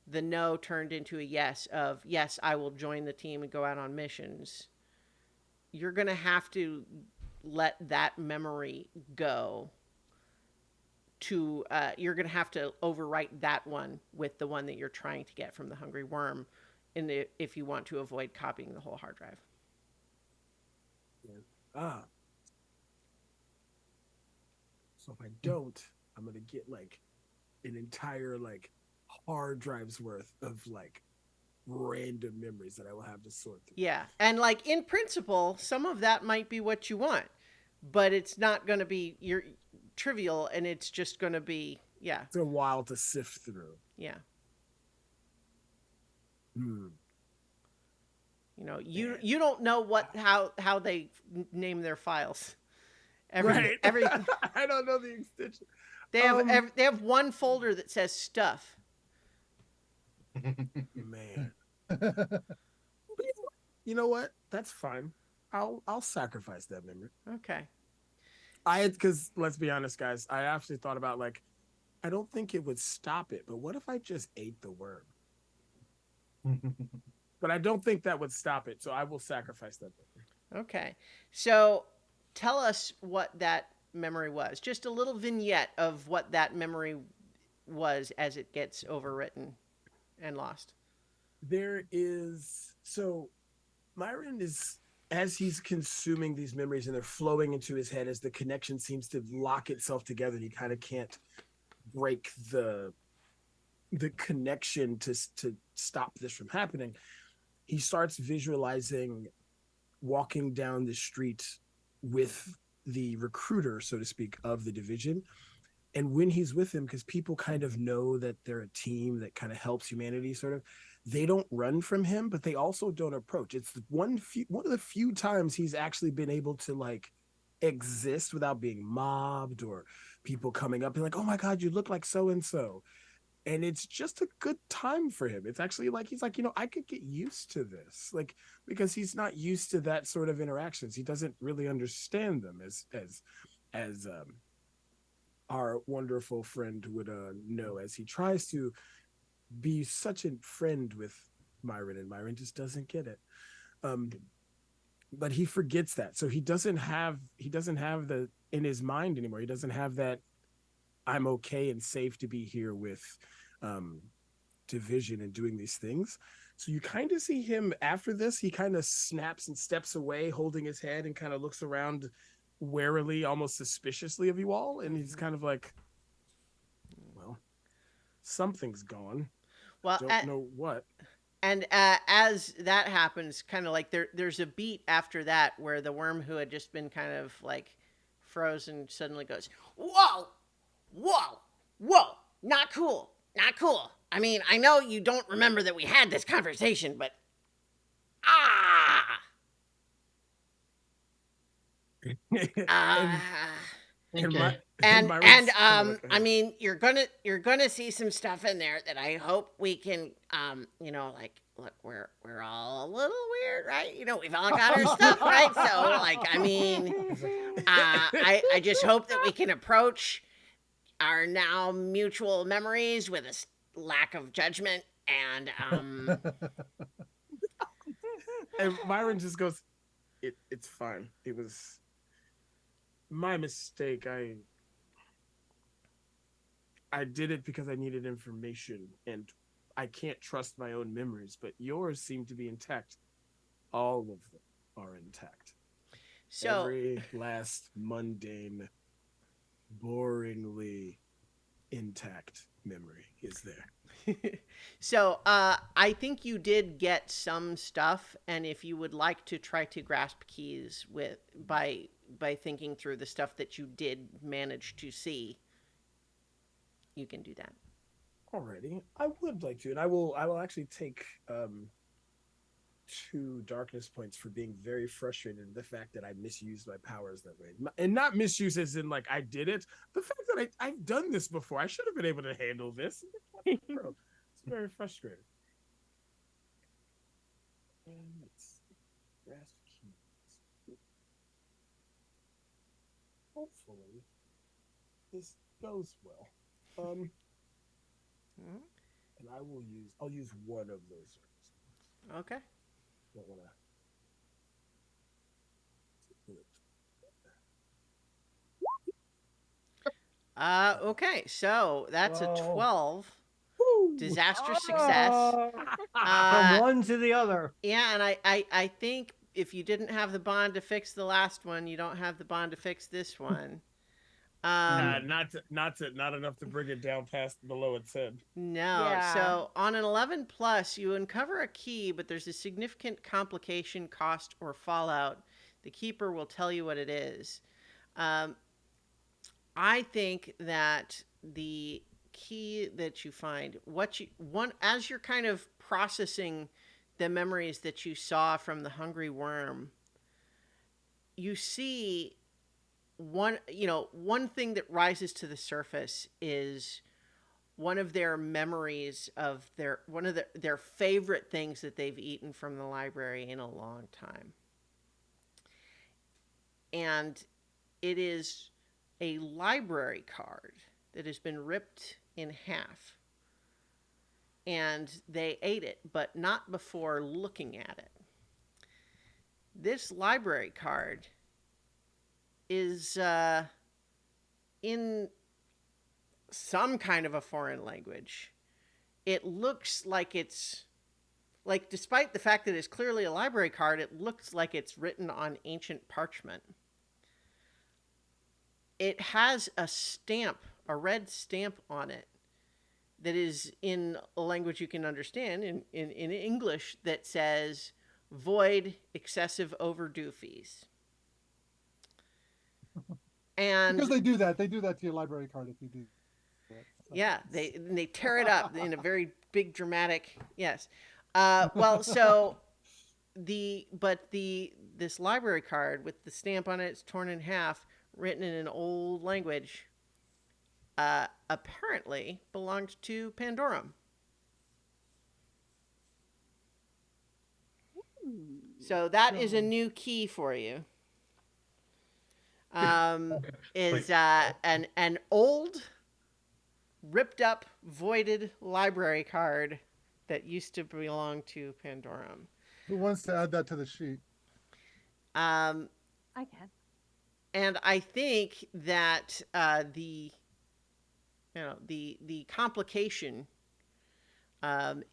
the no turned into a yes, of yes, I will join the team and go out on missions, you're going to have to let that memory go. You're going to have to overwrite that one with the one that you're trying to get from the hungry worm, if you want to avoid copying the whole hard drive. yeah. Ah, so if I don't, I'm gonna get like an entire like hard drive's worth of like random memories that I will have to sort through. Yeah, and like in principle, some of that might be what you want, but it's not going to be. You're trivial and it's just going to be, yeah, It's a while to sift through. yeah. Hmm. You know, you Man. you don't know what how they name their files. Everything Right. every I don't know the extension. they have one folder that says stuff. Man. You know what? That's fine. I'll sacrifice that memory. Okay. Because let's be honest, guys, I actually thought about like I don't think it would stop it, but what if I just ate the worm? But I don't think that would stop it, so I will sacrifice that memory. Okay. So tell us what that memory was. Just a little vignette of what that memory was as it gets overwritten and lost. There is so Myron is as he's consuming these memories and they're flowing into his head as the connection seems to lock itself together. He kind of can't break the connection to stop this from happening. He starts visualizing walking down the street with the recruiter, so to speak, of the division. And when he's with him, because people kind of know that they're a team that kind of helps humanity, sort of, they don't run from him, but they also don't approach. It's one of the few times he's actually been able to like exist without being mobbed or people coming up and like, oh my God, you look like so and so. And it's just a good time for him. It's actually like he's like, I could get used to this, like because he's not used to that sort of interactions. He doesn't really understand them as our wonderful friend would know, as he tries to be such a friend with Myron, and Myron just doesn't get it. Um, but he forgets that, so he doesn't have the in his mind anymore. He doesn't have that I'm okay and safe to be here with um, division and doing these things. So you kind of see him after this. He kind of snaps and steps away, holding his head, and kind of looks around warily, almost suspiciously of you all. And he's kind of like, well, something's gone. Well, Don't know what. and as that happens, kind of like there's a beat after that where the worm who had just been kind of like frozen suddenly goes, "Whoa, whoa, whoa! Not cool, not cool. I mean, I know you don't remember that we had this conversation, but ah, and ah." and Okay. and And Myron's kind of like, I mean, you're gonna see some stuff in there that I hope we can like, look, we're all a little weird, right? We've all got our stuff, right? So like, I mean, I just hope that we can approach our now mutual memories with a lack of judgment and and Myron just goes, it's fine. It was my mistake. I did it because I needed information and I can't trust my own memories, but yours seem to be intact. All of them are intact. so Every last mundane, boringly intact memory is there. so I think you did get some stuff, and if you would like to try to grasp keys with by thinking through the stuff that you did manage to see, you can do that. Alrighty, I would like to, and I will actually take 2 darkness points for being very frustrated at the fact that I misused my powers that way, and not misuse as in like I did it. The fact that I've done this before, I should have been able to handle this. It's very frustrating. And let's grasp keys. Hopefully, this goes well. Mhm. And I'll use one of those. Okay. Don't want to. Okay, so that's a Whoa. 12. Woo! Disastrous success. From Uh, one to the other. yeah, and I think if you didn't have the bond to fix the last one, you don't have the bond to fix this one. Um, Not enough to bring it down past below its head. no. Yeah. So on an 11 plus, you uncover a key, but there's a significant complication, cost, or fallout. The keeper will tell you what it is. Um, I think that the key that you find, what you one as you're kind of processing the memories that you saw from the hungry worm, you see one thing that rises to the surface is one of their memories of one of their favorite things that they've eaten from the library in a long time. And it is a library card that has been ripped in half. And they ate it, but not before looking at it. This library card is in some kind of a foreign language. It looks like it's like, despite the fact that it's clearly a library card, it looks like it's written on ancient parchment. It has a stamp, a red stamp on it that is in a language you can understand, in English, that says void excessive overdue fees. And Because they do that. They do that to your library card if you do that. So. yeah, they tear it up in a very big dramatic, yes. Well, so the this library card with the stamp on it, it's torn in half, written in an old language, apparently belonged to Pandorum. So that is a new key for you. Is an old, ripped up, voided library card that used to belong to Pandorum. Who wants to add that to the sheet? Um, I can. and I think that the complication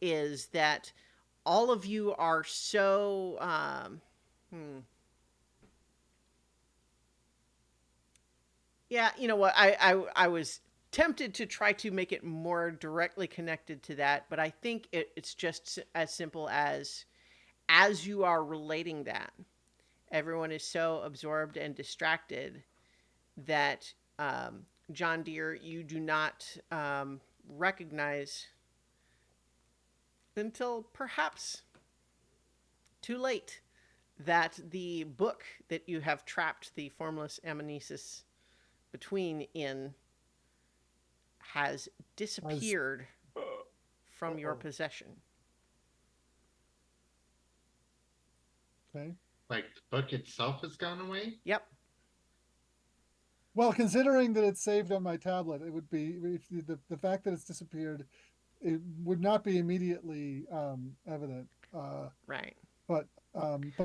is that all of you are so yeah, you know what, I was tempted to try to make it more directly connected to that, but I think it's just as simple as you are relating that, everyone is so absorbed and distracted that John Deere, you do not recognize until perhaps too late that the book that you have trapped the formless amnesis between in has disappeared from your possession. Okay. Like the book itself has gone away? Yep. Well, considering that it's saved on my tablet, it would be if the fact that it's disappeared, it would not be immediately evident. Right. But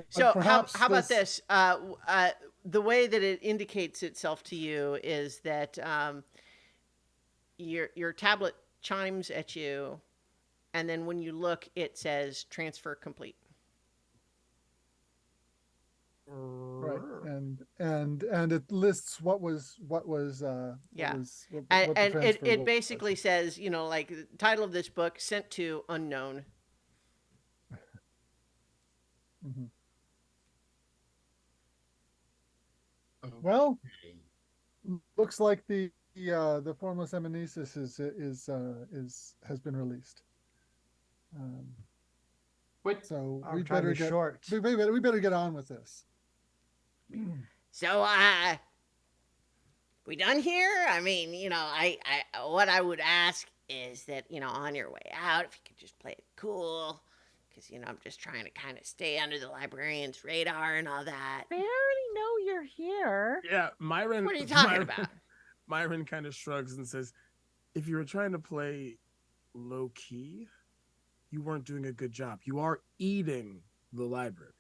So perhaps how about this? The way that it indicates itself to you is that your tablet chimes at you, and then when you look, it says transfer complete. Right, and it lists what was Yeah. what the And transfer it was. basically says, like the title of this book, sent to unknown. Mhm. Okay. Well, looks like the formless amnesis is has been released. What? So Our we time better is get short. we better get on with this. So, we done here? I mean, I what I would ask is that, on your way out, if you could just play it cool, because, I'm just trying to kind of stay under the librarian's radar and all that. They already know you're here. Yeah, Myron. What are you talking Myron, about? Myron kind of shrugs and says, "If you were trying to play low key, you weren't doing a good job. You are eating the library."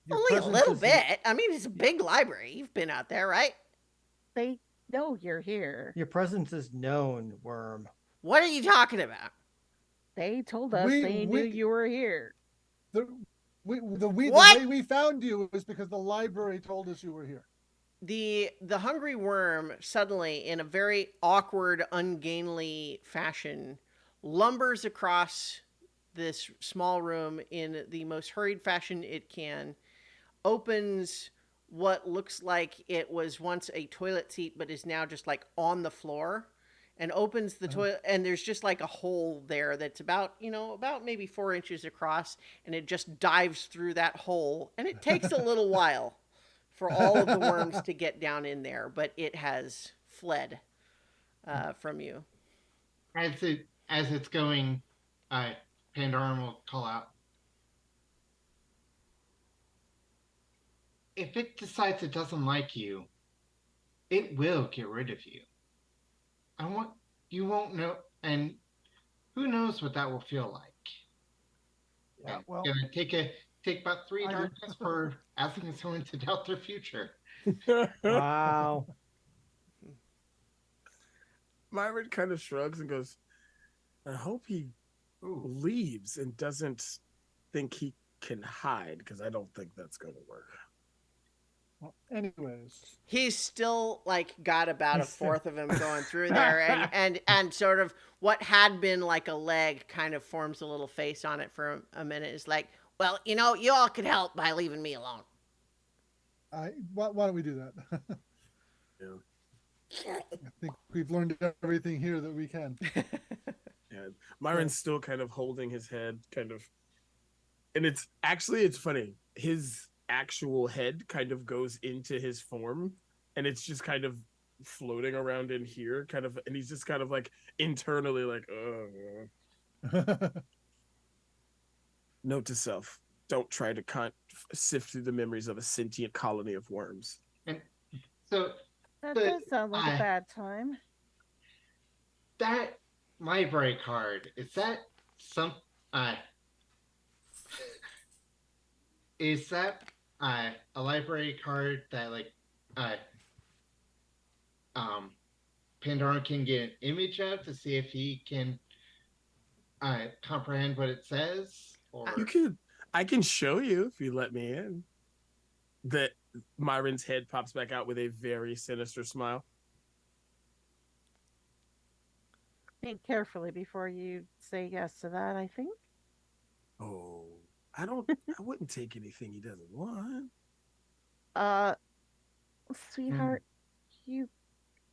Your Only a presence little is- bit. I mean, it's a big library. You've been out there, right? They know you're here. Your presence is known, Worm. What are you talking about? They told us We- they we- knew you were here. The the What? way we found you was because the library told us you were here. The hungry worm suddenly, in a very awkward, ungainly fashion, lumbers across this small room in the most hurried fashion it can, opens what looks like it was once a toilet seat but is now just like on the floor, and opens the toilet, and there's just like a hole there that's about, about maybe 4 inches across, and it just dives through that hole, and it takes a little while for all of the worms to get down in there, but it has fled from you. As it's going, uh, Pandorum will call out. If it decides it doesn't like you, it will get rid of you. I want you won't know, and who knows what that will feel like. Yeah, And well, it's gonna take about three I do. darkness for asking someone to doubt their future. Wow. Myron kind of shrugs and goes, I hope he Ooh. leaves and doesn't think he can hide, because I don't think that's going to work. Well, anyways, He's still like got about a He's still- fourth of him going through there, and sort of what had been like a leg kind of forms a little face on it for a minute. It's like, well, you all could help by leaving me alone. why don't we do that? Yeah. I think we've learned everything here that we can. Yeah. Myron's still kind of holding his head, kind of. And it's funny. His actual head kind of goes into his form, and it's just kind of floating around in here, kind of, and he's just kind of like internally like, Note to self: don't try to sift through the memories of a sentient colony of worms. And so That But does sound like a I bad time. that library card, is that some uh is that a library card that like uh um Pandora can get an image of to see if he can comprehend what it says? Or I can show you if you let me in. That Myron's head pops back out with a very sinister smile. Think carefully before you say yes to that, I think. Oh, I wouldn't take anything he doesn't want. Uh, Sweetheart, you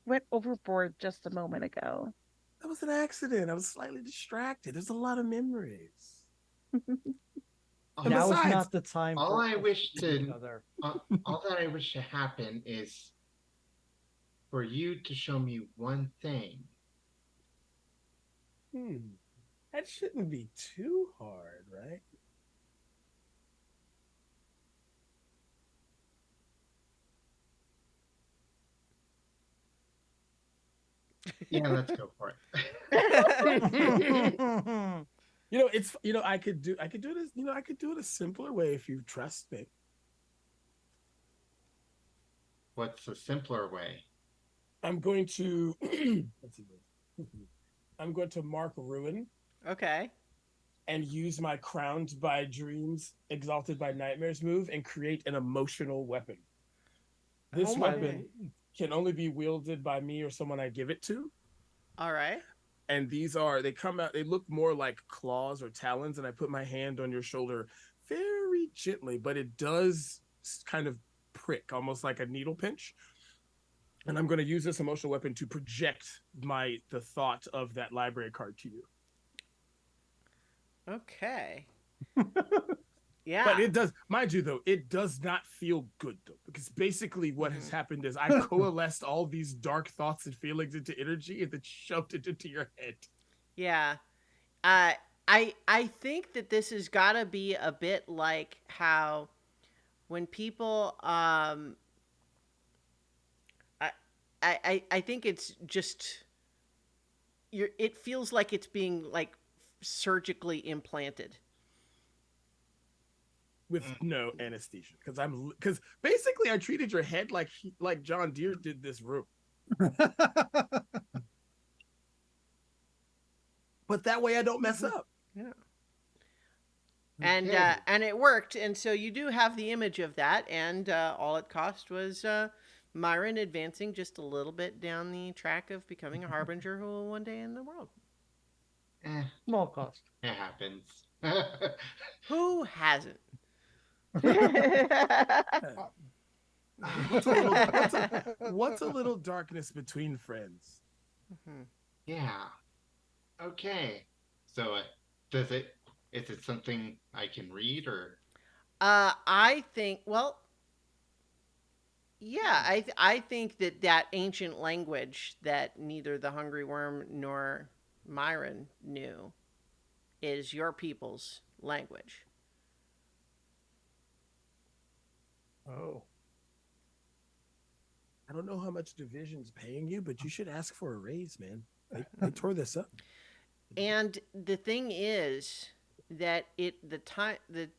went overboard just a moment ago. That was an accident. I was slightly distracted. There's a lot of memories. all, And Now is besides, not the time all for I us wish to each to other. all that I wish to happen is for you to show me one thing. That shouldn't be too hard, right? Yeah, let's go for Okay. Well, It's I could do this. I could do it a simpler way if you trust me. What's the simpler way? I'm going to let's see. I'm going to mark ruin and use my crowned by dreams, exalted by nightmares move and create an emotional weapon. This oh my. weapon can only be wielded by me or someone I give it to. All right. And they come out, they look more like claws or talons, and I put my hand on your shoulder very gently, but it does kind of prick, almost like a needle pinch. And I'm going to use this emotional weapon to project the thought of that library card to you. Okay. But Yeah. it does, mind you, though, it does not feel good, though, because basically what has happened is I coalesced all these dark thoughts and feelings into energy and then shoved it into your head. Yeah. Uh, I think that this has got to be a bit like how when people I I think it's just it feels like it's being like surgically implanted. With no anesthesia, because basically I treated your head like John Deere did this room, but that way I don't mess up. Yeah. Okay. And it worked, and so you do have the image of that, and all it cost was Myron advancing just a little bit down the track of becoming a harbinger who will one day end the world. Eh, Small cost. it happens. Who hasn't? What's a little what's a little darkness between friends? Mhm. Yeah. Okay. So, does it? Is it something I can read or? I think. Well, yeah, I think that that ancient language that neither the Hungry Worm nor Myron knew is your people's language. Oh. I don't know how much division's paying you, but you should ask for a raise, man. They tore this up. And the thing is that the time the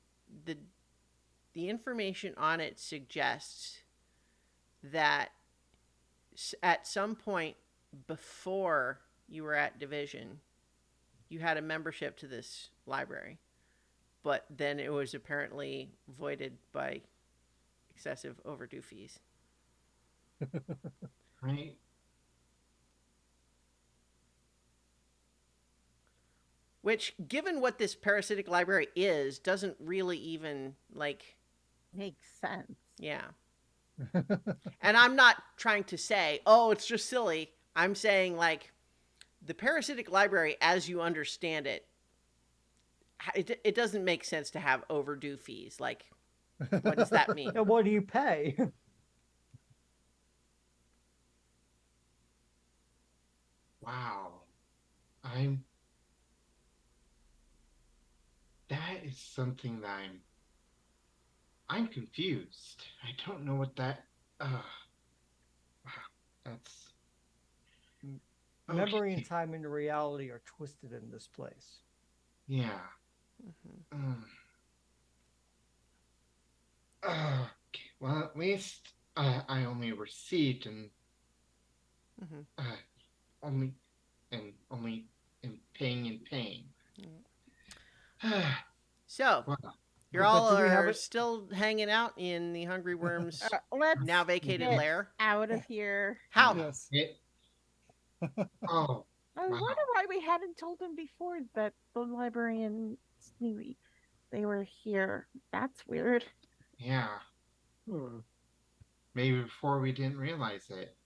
the information on it suggests that at some point before you were at division, you had a membership to this library, but then it was apparently voided by excessive overdue fees. Right. Which, given what this parasitic library is, doesn't really even like, Makes sense. yeah. And I'm not trying to say, oh, it's just silly. I'm saying like the parasitic library, as you understand it, it doesn't make sense to have overdue fees. Like, what does that mean? And what do you pay? Wow. I'm. That is something that I'm confused. I don't know what that. Wow. That's Memory and okay. time and reality are twisted in this place. Yeah. Mhm. Mm. Okay. Well, at least I only received Mhm. uh, only only in paying and paying. So, Wow. you're But all do we have are it? still hanging out in the Hungry Worm's Let's now vacated get lair. out of here. How? Yes. It, oh, I wonder wow. why we hadn't told him before that the librarians knew they were here. That's weird. Yeah. Hmm. Maybe before we didn't realize it.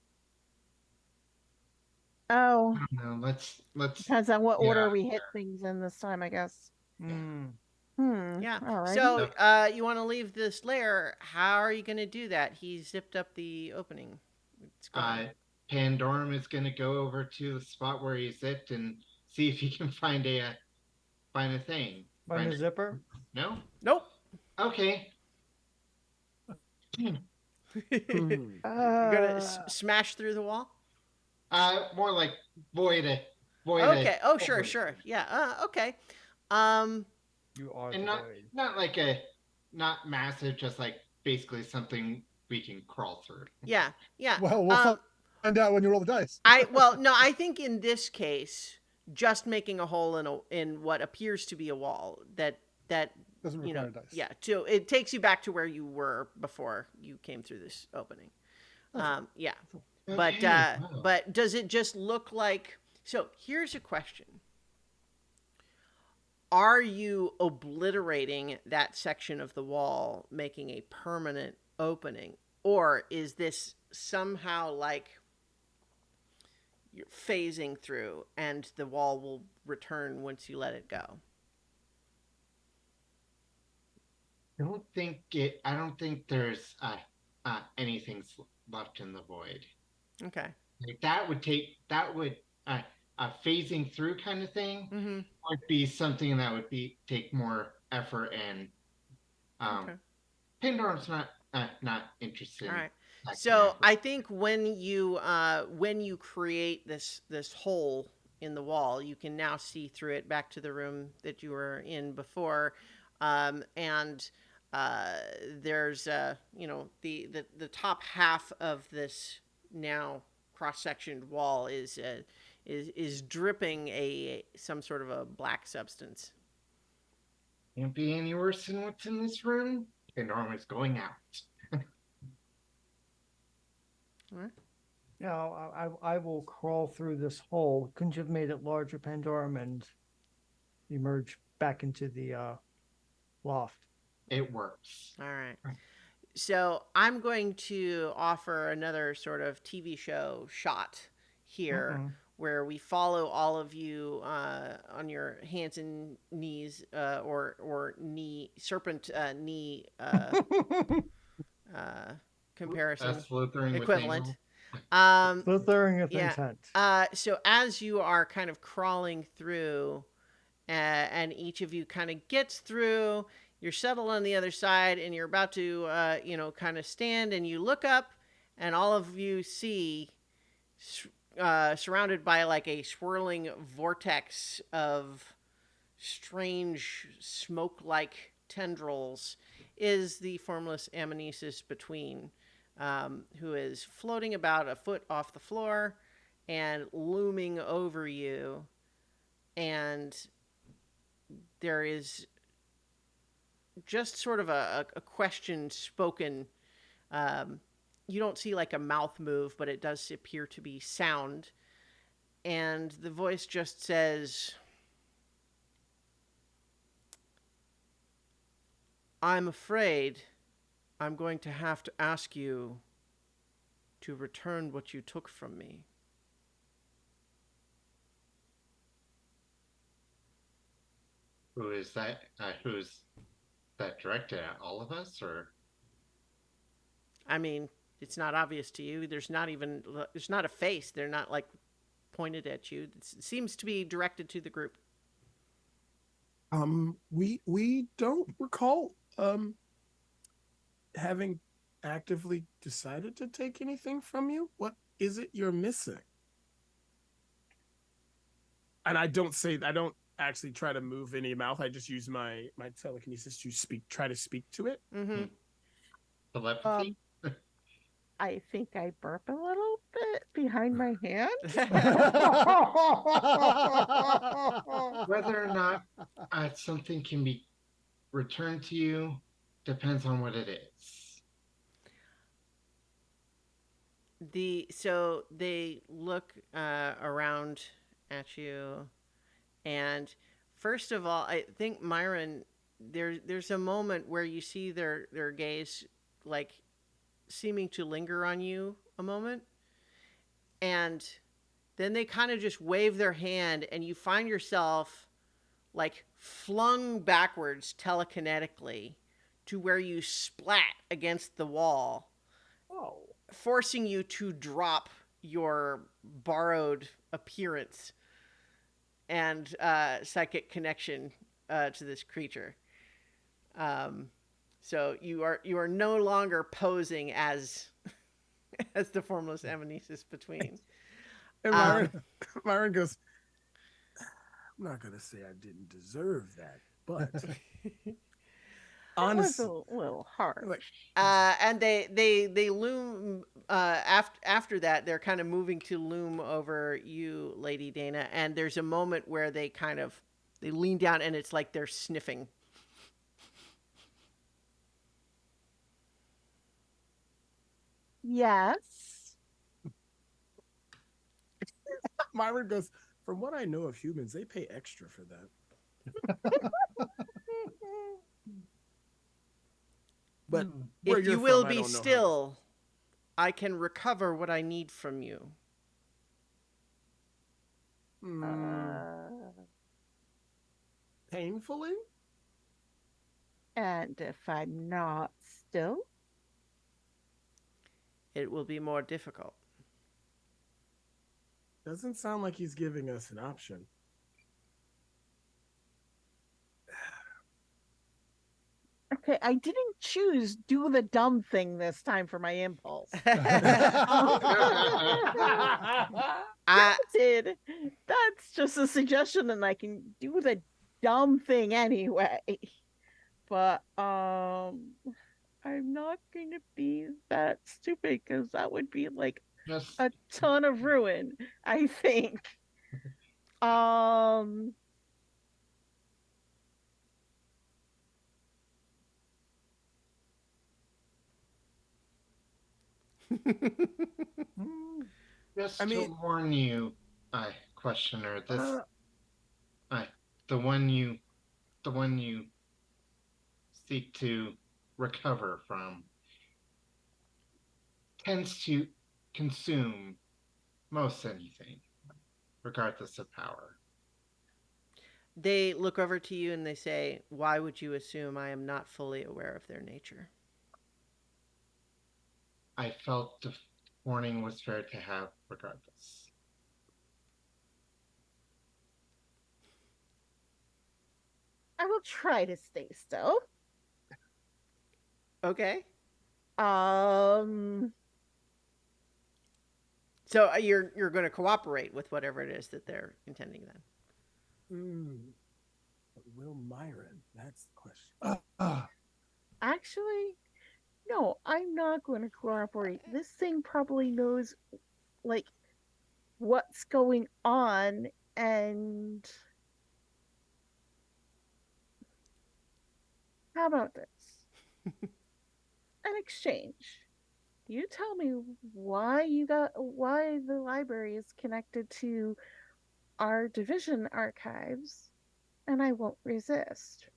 Oh, I don't know. Let's. depends on what Yeah. order we hit things in this time, I guess. Yeah. Hmm. Yeah. Alrighty. So, Yep. you want to leave this lair? How are you going to do that? He zipped up the opening. It's Uh, gone. Pandorum is going to go over to the spot where he's it and see if he can find a thing. Find Find the it. zipper? No. Nope. Okay. You're Hmm. gonna Uh, smash through the wall. More like void a void a Okay. Oh, sure, hole. sure. Yeah. Okay. Um. You are And the not void. not like a not massive, just like basically something we can crawl through. Yeah. Yeah. Well, we'll Um. find out when you roll the dice. No. I think in this case, just making a hole in what appears to be a wall that Doesn't you know, require dice. yeah. So it takes you back to where you were before you came through this opening. Yeah. But Okay. Wow. but does it just look like? So here's a question: are you obliterating that section of the wall, making a permanent opening, or is this somehow like you're phasing through and the wall will return once you let it go? I don't think there's anything left in the void. Okay. Like that would phasing through kind of thing Mm-hmm. would be something that would be take more effort and Okay. Pandorum's not interested All in right. that kind of So effort. I think when you create this hole in the wall, you can now see through it back to the room that you were in before, and uh, there's the top half of this now cross sectioned wall is dripping a some sort of a black substance. Can't be any worse than what's in this room. Pandorum is going out. All right. Now, I will crawl through this hole. Couldn't you have made it larger, Pandorum, and emerge back into the loft? It works. All right. So I'm going to offer another sort of TV show shot here Mm-mm. where we follow all of you on your hands and knees or knee serpent knee uh, comparison That's Slytherin with equivalent. Nemo. Um, Slithering with yeah. intent. So as you are kind of crawling through, and each of you kind of gets through, you're settled on the other side, and you're about to, kind of stand, and you look up, and all of you see, surrounded by like a swirling vortex of strange smoke-like tendrils, is the formless amnesis between, who is floating about a foot off the floor and looming over you. And there is just sort of a question spoken. Um, you don't see like a mouth move, but it does appear to be sound. And the voice just says, I'm afraid I'm going to have to ask you to return what you took from me. Who is that? Who's that directed at? All of us, or I mean, it's not obvious to you. There's not a face. They're not like pointed at you. It seems to be directed to the group. We don't recall having actively decided to take anything from you. What is it you're missing? And I don't actually try to move any mouth. I just use my telekinesis to try to speak to it. Mm-hmm. telepathy? I think I burp a little bit behind my hand. Whether or not something can be returned to you depends on what it is. So they look around at you, and first of all, I think Myron, there's a moment where you see their gaze like seeming to linger on you a moment, and then they kind of just wave their hand, and you find yourself like flung backwards telekinetically to where you splat against the wall, Oh. forcing you to drop your borrowed appearance and psychic connection to this creature. Um, so you are no longer posing as as the formless amnesis between. And Um, Myron goes, I'm not gonna say I didn't deserve that, but That was a honestly, little harsh. like and they loom after that. They're kind of moving to loom over you, Lady Dana. And there's a moment where they lean down, and it's like they're sniffing. Yes. Myron goes, from what I know of humans, they pay extra for that. But where If you're you will from, I be don't know how. still, I can recover what I need from you. Painfully? And if I'm not still, It will be more difficult. Doesn't sound like he's giving us an option. okay, I didn't choose do the dumb thing this time for my impulse. I, Granted, that's just a suggestion, and I can do the dumb thing anyway. But I'm not going to be that stupid because that would be like Just a ton of ruin, I think. Um just I to mean, warn you, questioner, this uh, I the one you seek to recover from tends to consume most anything, regardless of power. They look over to you and they say, "Why would you assume I am not fully aware of their nature?" I felt the warning was fair to have regardless. I will try to stay still. Okay. Um, So you're going to cooperate with whatever it is that they're intending then. Mm, but will Myron? That's the question. actually, no, I'm not going to cooperate. This thing probably knows, like, what's going on, and how about this? An exchange. You tell me why the library is connected to our division archives, and I won't resist.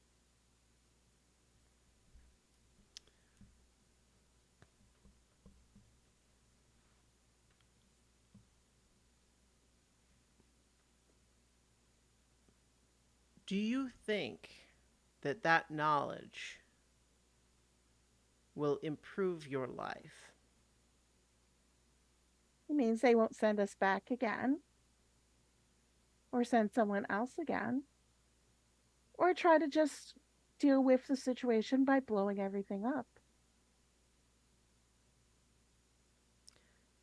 Do you think that that knowledge will improve your life? It means they won't send us back again, or send someone else again, or try to just deal with the situation by blowing everything up.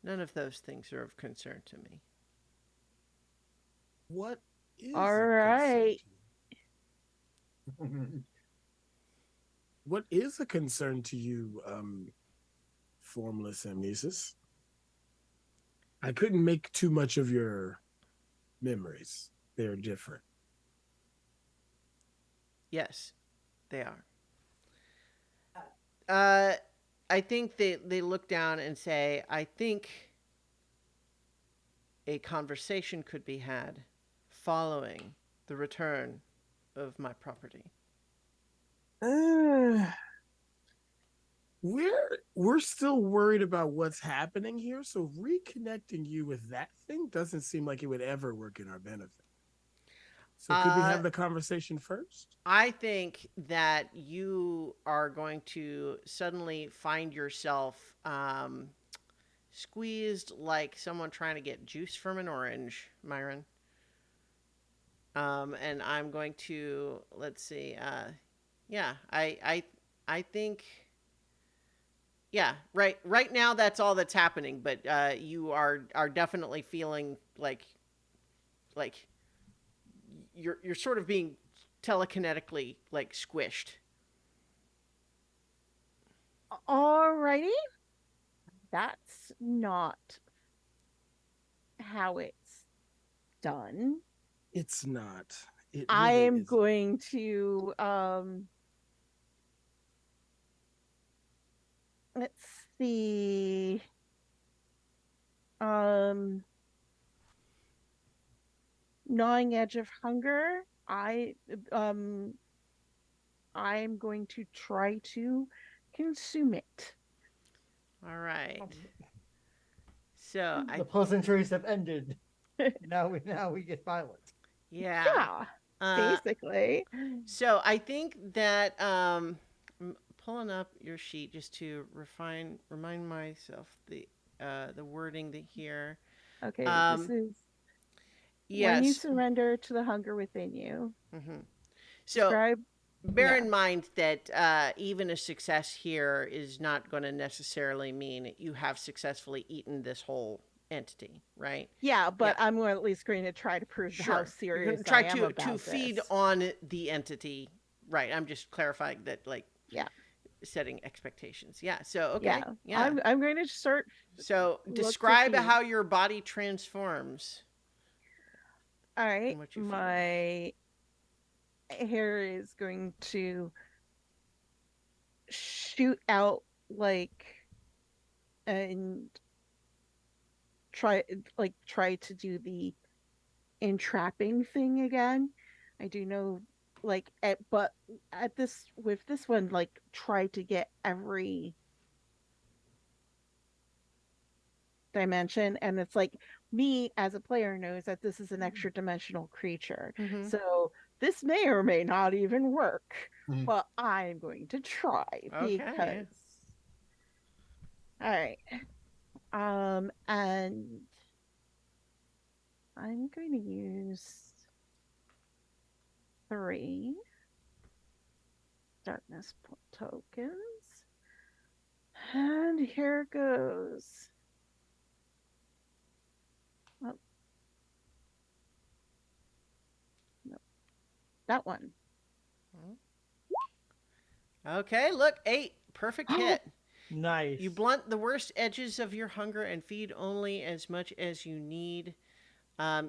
None of those things are of concern to me. What All is of concern right. to you? What is a concern to you, formless amnesis? I couldn't make too much of your memories. They're different. Yes, they are. Uh, I think they look down and say, I think a conversation could be had following the return of my property. Uh, we're still worried about what's happening here, so reconnecting you with that thing doesn't seem like it would ever work in our benefit. So could we Uh, have the conversation first? I think that you are going to suddenly find yourself squeezed like someone trying to get juice from an orange, Myron. And I'm going to let's see. Yeah, I think yeah. Right now that's all that's happening. But you are definitely feeling like you're sort of being telekinetically like squished. Alrighty. That's not how it's done. It's not. It I really am isn't. going to let's see. Um gnawing edge of hunger. Um I'm going to try to consume it. All right. Um, So I the pleasantries have ended. Now we get violent. yeah. Yeah, Uh basically. so I think that I'm pulling up your sheet just to remind myself the wording that here. Okay, this Um is when you yes. surrender to the hunger within you. Mhm. So Describe, bear yeah. in mind that even a success here is not going to necessarily mean you have successfully eaten this whole entity, right? Yeah, Yeah, but I'm at least going to try to prove how sure. You're going to serious I try am to about feed this. on the entity, right? I'm just clarifying that, like Yeah, setting expectations. Yeah. So okay. yeah. Yeah. I'm going to start So look to describe feed. how your body transforms All right, and what you feel. my hair is going to shoot out and try try to do the entrapping thing again. I do know but at this with this one try to get every dimension, and it's like me as a player knows that this is an extra dimensional creature. Mm-hmm. So this may or may not even work, Mhm. but I'm going to try Okay. because all right. And I'm going to use 3 darkness tokens. And here goes. Oh, no, that one. Okay. Look, 8. Perfect hit. Nice. You blunt the worst edges of your hunger and feed only as much as you need.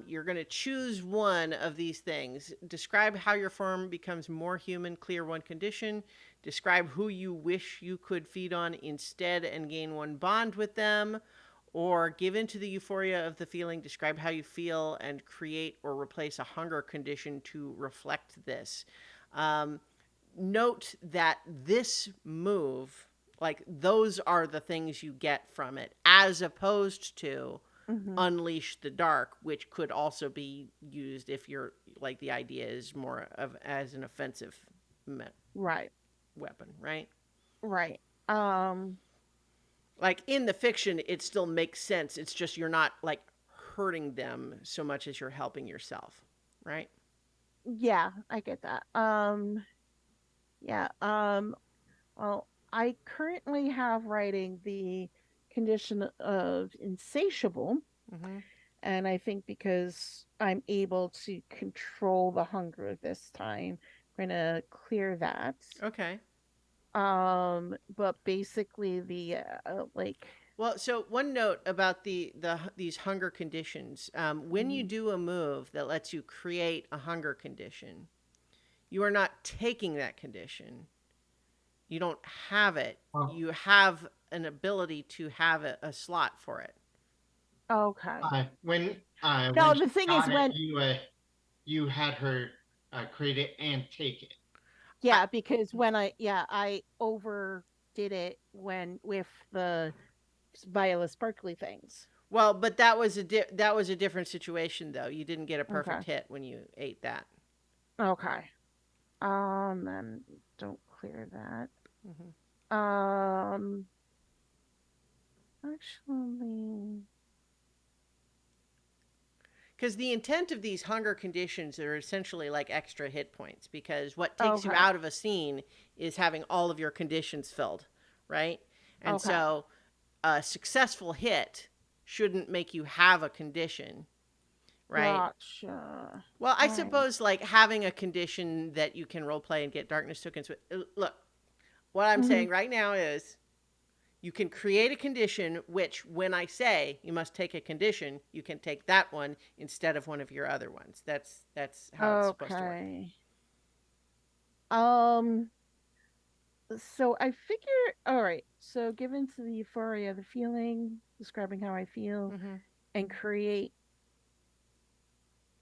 You're going to choose one of these things. Describe how your form becomes more human, clear one condition. Describe who you wish you could feed on instead and gain one bond with them. Or give into the euphoria of the feeling. Describe how you feel and create or replace a hunger condition to reflect this. Um, Note that this move, like those are the things you get from it, as opposed to Hmm. unleash the dark, which could also be used if you're like the idea is more of as an offensive Right, weapon, right? right. Um, Like in the fiction, it still makes sense. It's just you're not like hurting them so much as you're helping yourself, right? yeah, I get that. Yeah. Well, I currently have writing the condition of insatiable, Mm-hmm. and I think because I'm able to control the hunger this time, I'm gonna clear that. Okay. But basically the like Well, so one note about these hunger conditions: when you mhm. do a move that lets you create a hunger condition, you are not taking that condition. You don't have it. Well, You have an ability to have a slot for it. Okay. when No, she the thing is got it, when you had her create it and take it. I, yeah, because when I overdid it when with the Viola sparkly things. well, but that was a different situation though. You didn't get a Okay. perfect hit when you ate that. Okay. Then don't clear that. Mm-hmm. Um, actually, Because the intent of these hunger conditions are essentially like extra hit points. Because what takes you okay. out of a scene is having all of your conditions filled, right? And Okay. so a successful hit shouldn't make you have a condition, right? Gotcha. Well, I All right. suppose like having a condition that you can role play and get darkness tokens with. Look, what I'm Mm-hmm. saying right now is you can create a condition which, when I say you must take a condition, you can take that one instead of one of your other ones. That's how it's supposed to work. Okay. Um, so I figure, all right. So given to the euphoria, the feeling, describing how I feel, Mm-hmm. and create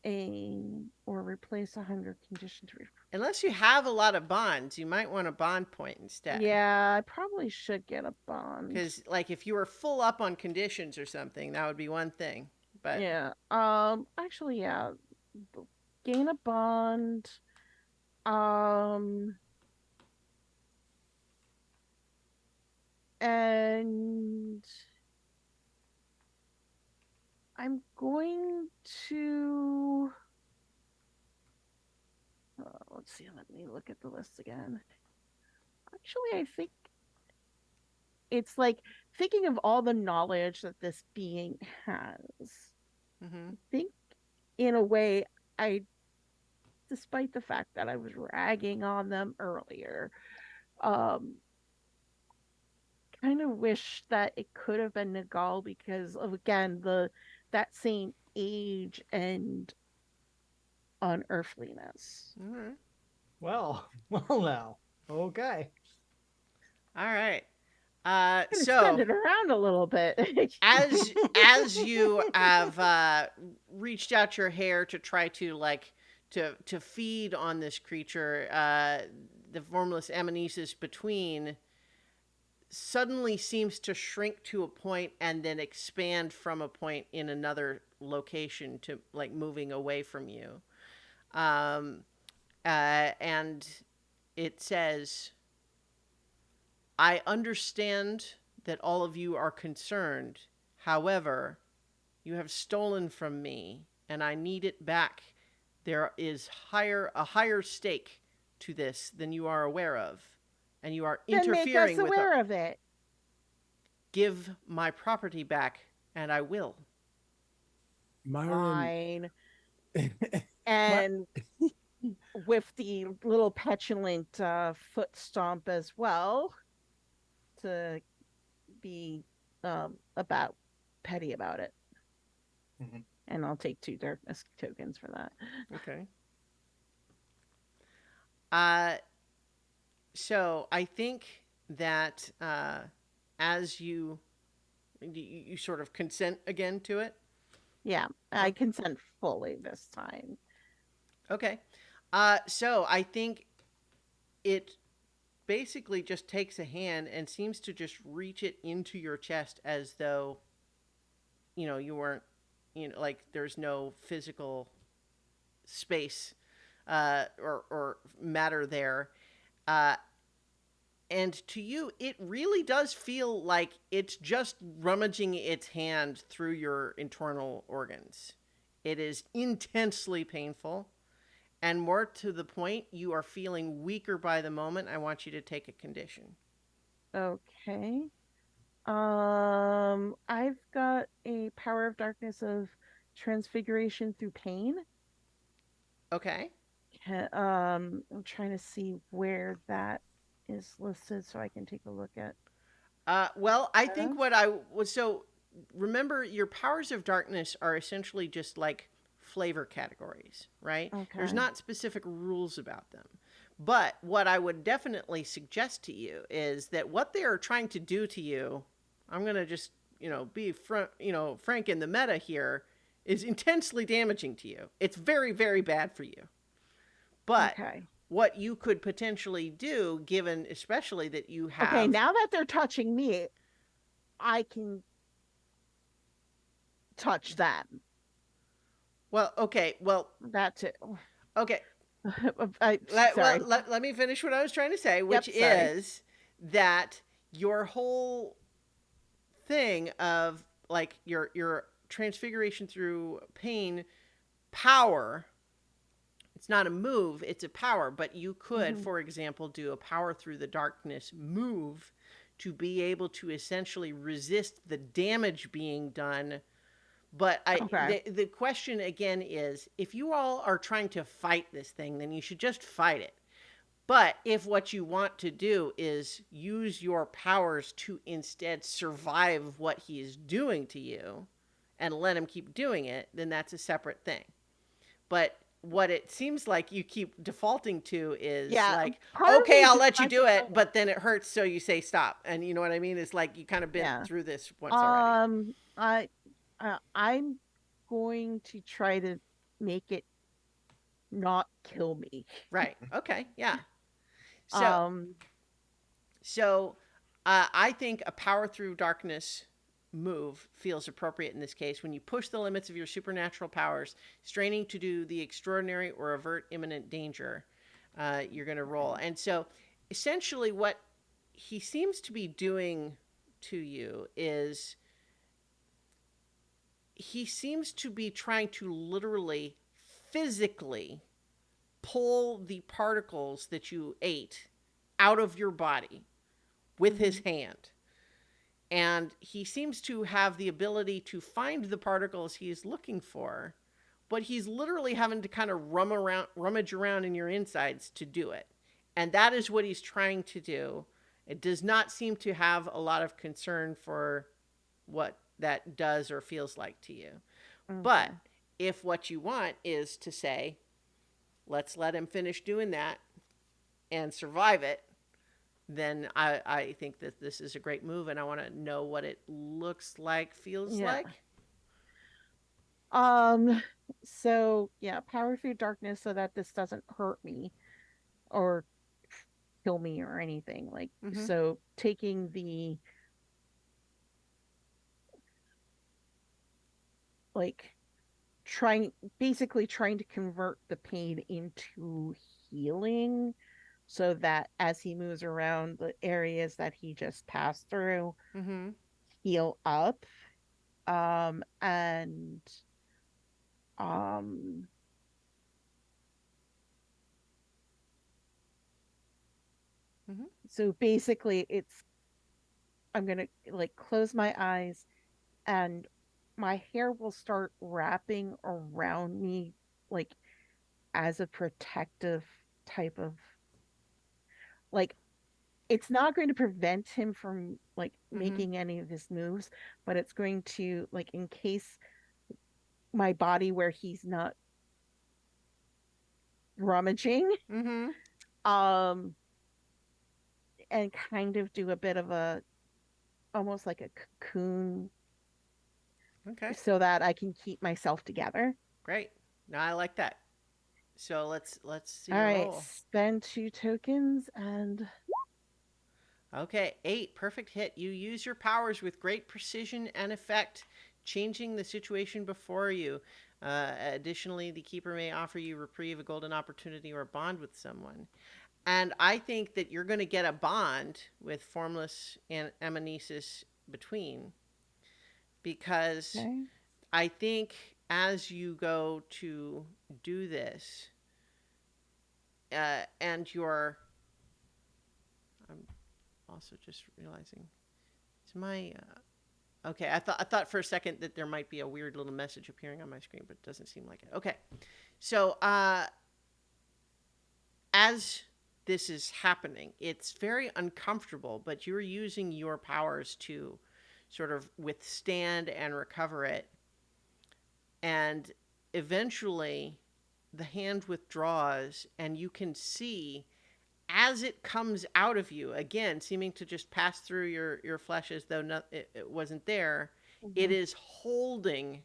a or replace a hunger condition to. Unless you have a lot of bonds, you might want a bond point instead. Yeah, I probably should get a bond. Because like if you were full up on conditions or something, that would be one thing. But Yeah. Actually, yeah. Gain a bond. Um, and I'm going to. Let's see. Let me look at the list again. Actually, I think it's like thinking of all the knowledge that this being has. mm-hmm. I think, in a way, I, despite the fact that I was ragging on them earlier, um, kind of wish that it could have been Nagal because of again the that same age and unearthliness. All right. Well, well now. Okay. All right. I'm gonna spend So it around a little bit. as you have reached out your hair to try to like to feed on this creature, the formless amnesis between suddenly seems to shrink to a point and then expand from a point in another location to like moving away from you. Um, and it says, I understand that all of you are concerned. However, you have stolen from me and I need it back. There is a higher stake to this than you are aware of, and you are Then make us interfering with a aware of it. give my property back and I will. Myron, Fine. my, And with the little petulant foot stomp as well to be about petty about it. Mhm. And I'll take 2 darkness tokens for that. Okay. Uh so I think that as you sort of consent again to it. Yeah, I Okay. consent fully this time. Okay. So I think it basically just takes a hand and seems to just reach it into your chest as though, you weren't, like there's no physical space or matter there. Uh, and to you, it really does feel like it's just rummaging its hand through your internal organs. It is intensely painful. And more to the point, you are feeling weaker by the moment. I want you to take a condition. Okay. I've got a power of darkness of transfiguration through pain. Okay. I'm trying to see where that is listed so I can take a look at Well, I think that. what I was so remember your powers of darkness are essentially just like flavor categories, right? There's Okay. not specific rules about them. But what I would definitely suggest to you is that what they are trying to do to you, I'm going to just, be frank in the meta here, is intensely damaging to you. It's very, very bad for you. But Okay. what you could potentially do, given especially that you Okay, have, now that they're touching me, I can touch them. well, okay, well, That too. okay, Sorry. let me finish what I was trying to say, which Yep, sorry. is that your whole thing of like your transfiguration through pain power, it's not a move, it's a power, but you could, Hmm. for example, do a power through the darkness move to be able to essentially resist the damage being done. But Okay. the question again is, if you all are trying to fight this thing, then you should just fight it. But if what you want to do is use your powers to instead survive what he is doing to you and let him keep doing it, then that's a separate thing. But what it seems like you keep defaulting to is Yeah, like, part of okay, me I'll just let you wants do to it, know. but then it hurts, so you say stop. And you know what I mean? It's like you kind of been Yeah. through this once already. I I'm going to try to make it not kill me. Right. Okay. Yeah. So Um, So I think a power through darkness move feels appropriate in this case when you push the limits of your supernatural powers, straining to do the extraordinary or avert imminent danger. You're going to roll. And so essentially, what he seems to be doing to you is he seems to be trying to literally, physically pull the particles that you ate out of your body with his mhm. hand. And he seems to have the ability to find the particles he's looking for, but he's literally having to kind of rummage around in your insides to do it. And that is what he's trying to do. It does not seem to have a lot of concern for what that does or feels like to you. But Okay. if what you want is to say, let's let him finish doing that and survive it, then I think that this is a great move and I want to know what it looks like, feels Yeah. like. Um, so yeah, power through darkness so that this doesn't hurt me or kill me or anything. Like, Mm-hmm. so taking the, like, trying, basically trying to convert the pain into healing so that as he moves around the areas that he just passed through, Mm-hmm. heal up. And um Mm-hmm. so basically it's, I'm gonna like close my eyes, and my hair will start wrapping around me, like as a protective type of, like, it's not going to prevent him from like Mm-hmm. making any of his moves, but it's going to, like, in case my body where he's not rummaging, Mm-hmm. um and kind of do a bit of a, almost like a cocoon, Okay. so that I can keep myself together. Great. Now I like that. So let's see All a right, roll. spend 2 tokens and Okay, 8, perfect hit. You use your powers with great precision and effect, changing the situation before you. Additionally, the keeper may offer you reprieve, a golden opportunity, or a bond with someone. And I think that you're going to get a bond with Formless and Amnesis between, because okay. I think as you go to do this, and you're, I'm also just realizing, is my okay, I thought for a second that there might be a weird little message appearing on my screen, but it doesn't seem like it. Okay. So, as this is happening, it's very uncomfortable, but you're using your powers to sort of withstand and recover it. And eventually, the hand withdraws, and you can see as it comes out of you, again, seeming to just pass through your flesh as though it wasn't there. It Mhm. is holding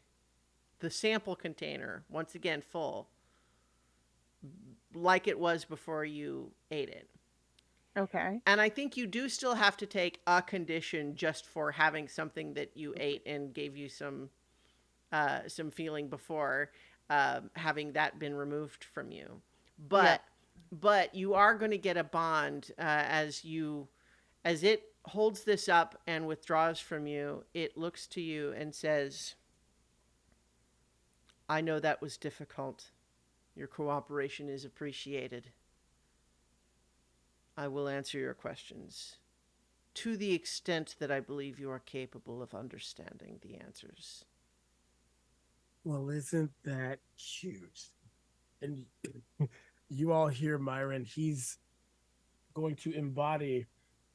the sample container, once again full, like it was before you ate it. Okay. And I think you do still have to take a condition just for having something that you ate and gave you some feeling before, having that been removed from you. Yep. But you are going to get a bond, as it holds this up and withdraws from you. It looks to you and says, "I know that was difficult. Your cooperation is appreciated. I will answer your questions to the extent that I believe you are capable of understanding the answers." Well, isn't that cute? And you all hear Myron. He's going to embody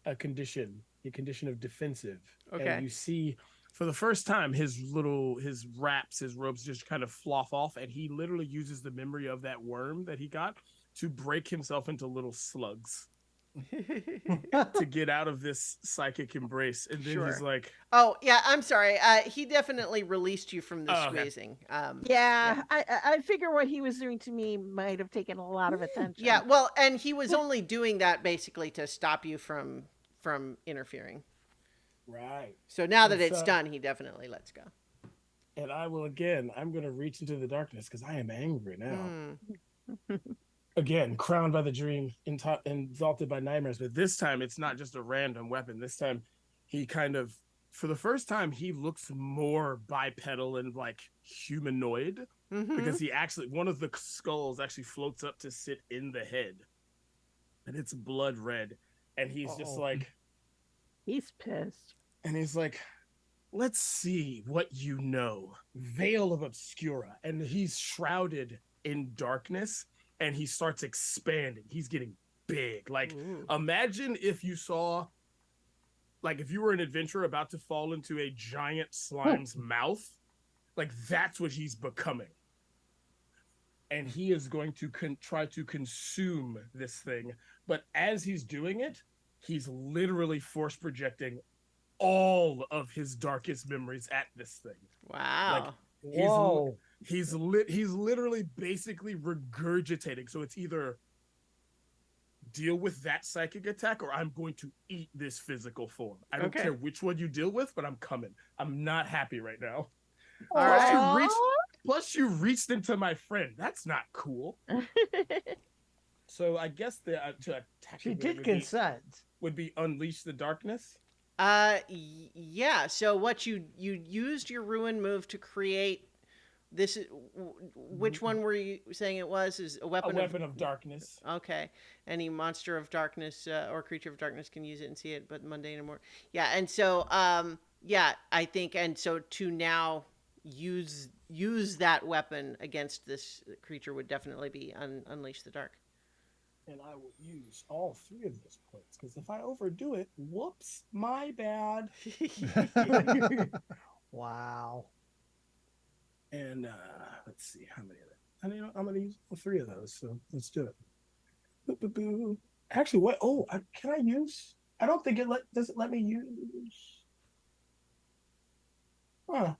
a condition of defensive. And Okay. you see for the first time his wraps, his ropes just kind of floff off, and he literally uses the memory of that worm that he got to break himself into little slugs to get out of this psychic embrace. And then he's Sure. like, Oh, yeah, I'm sorry. He definitely released you from the oh, okay. squeezing. Yeah. Yeah, I figure what he was doing to me might have taken a lot of Yeah, attention. well, and he was only doing that basically to stop you from interfering. Right. So now And that it's so, done, he definitely lets go. and I will again, I'm going to reach into the darkness because I am angry now. Mm. Again, crowned by the dream, exalted by nightmares. But this time, it's not just a random weapon. This time, he kind of, for the first time, he looks more bipedal and like humanoid Mm-hmm. because he actually, one of the skulls actually floats up to sit in the head and it's blood red. And he's just Oh, like, He's pissed. and he's like, let's see what you know. Veil of Obscura. And he's shrouded in darkness and he starts expanding. He's getting big. Like, Ooh. imagine if you saw, like, if you were an adventurer about to fall into a giant slime's mouth, like, that's what he's becoming. And he is going to try to consume this thing. But as he's doing it, he's literally force projecting all of his darkest memories at this thing. Like Wow. he's whoa. he's literally basically regurgitating. So it's either deal with that psychic attack, or I'm going to eat this physical form. I don't Okay. care which one you deal with, but I'm coming. I'm not happy right now. All Plus, right. you reached. Plus, you reached into my friend. That's not cool. So I guess the to attack She it did would consent. be unleash the darkness. Yeah. So what you used your ruin move to create this? Which one were you saying it was? Is a A weapon weapon of darkness. Okay. Any monster of darkness or creature of darkness can use it and see it, but mundane and more. Yeah, and so yeah, I think and so to now use that weapon against this creature would definitely be unleash the dark. And I will use all 3 of those points because if I overdo it, whoops, my bad. Wow. And let's see how many of that. And I'm going to use all 3 of those. So let's do it. Boo, boo, boo. Actually, what? Oh, can I use? I don't think does it let me use. Huh.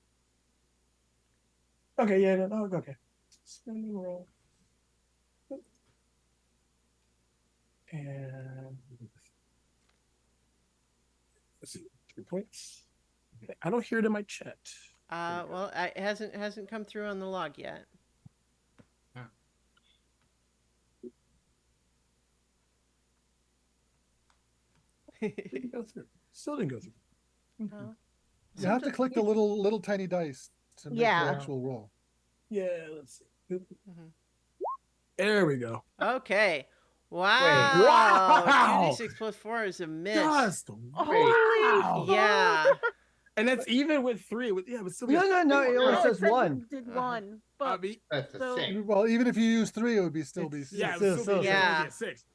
Okay, yeah, no, okay. Spending roll. And let's see, 3 points. Okay, I don't hear it in my chat. Well, it hasn't come through on the log yet. Yeah. Didn't go through. Still didn't go through. Oh. You have to click the little tiny dice to make Yeah. the actual roll. Yeah, let's see. Mhm. There we go. Okay. Wow. Wow. 2d6 plus 4 is a miss. Just Holy Yeah. And that's even with 3. Yeah, it would still be. No, it only No, says it said one. you did one. But I mean, That's a So- 6. Well, even if you use 3, it would be still be It's- 6. yeah, it So- would still be, so- it'd only Yeah. be a 6.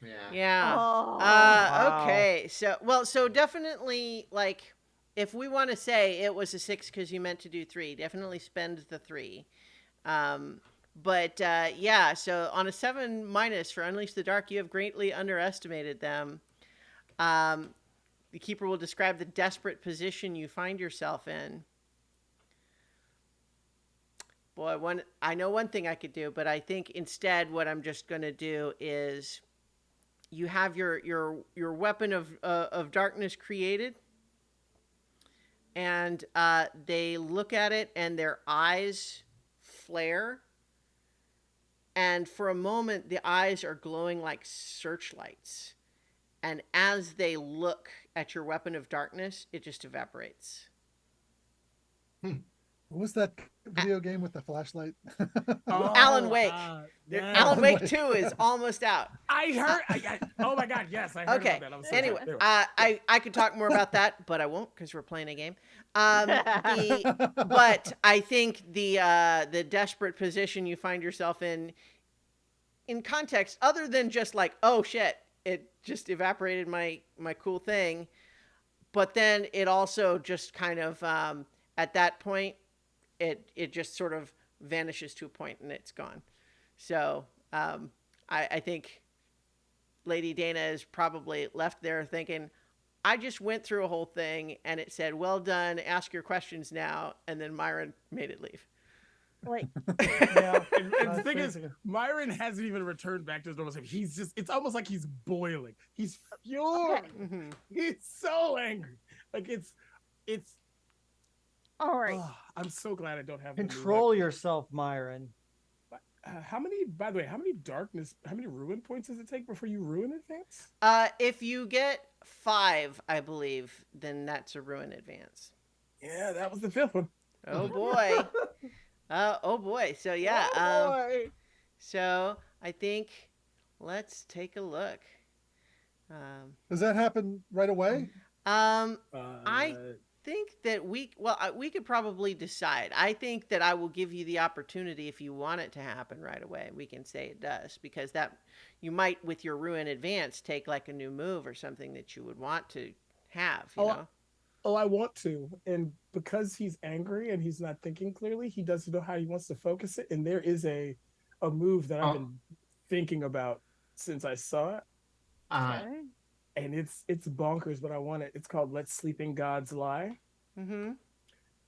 Yeah. Yeah. Oh. Wow. Okay. So definitely like if we want to say it was a 6 because you meant to do 3, definitely spend the 3. But yeah, so on a 7 minus for Unleash the Dark, you have greatly underestimated them. The keeper will describe the desperate position you find yourself in. Boy, I know one thing I could do, but I think instead what I'm just going to do is you have your weapon of darkness created, and they look at it and their eyes flare, and for a moment the eyes are glowing like searchlights, and as they look at your weapon of darkness, it just evaporates. What was that video game with the flashlight? Alan Wake. Yeah. Alan Wake Wake. 2 is almost out. I heard. Oh my god, yes, I heard Okay. about that. I'm so Anyway, sorry. I could talk more about that, but I won't because we're playing a game. But I think the desperate position you find yourself in context, other than just like, oh shit, it just evaporated my cool thing, but then it also just kind of at that point, it just sort of vanishes to a point and it's gone. So I think Lady Dana is probably left there thinking, I just went through a whole thing and it said, well done, ask your questions now. And then Myron made it leave. like, Yeah. And the That's thing is, basically- Myron hasn't even returned back to his normal self. He's just, it's almost like he's boiling. He's furious. Mhm. He's so angry. Like it's, all right. I'm so glad I don't have the new Control weapon. yourself, Myron. How many, by the way, how many ruin points does it take before you ruin advance? If you get 5, I believe, then that's a ruin advance. Yeah, that was the 5th one. Oh boy. Oh boy. So yeah. Oh, boy. So I think let's take a look. Does that happen right away? I think that we could probably decide. I think that I will give you the opportunity if you want it to happen right away. We can say it does because that you might with your ruin advance take like a new move or something that you would want to have, you know. Oh, I want to. And because he's angry and he's not thinking clearly, he doesn't know how he wants to focus it. And there is a move that I've been thinking about since I saw it. Okay. And it's bonkers, but I want it. It's called Let Sleeping Gods Lie. Mhm.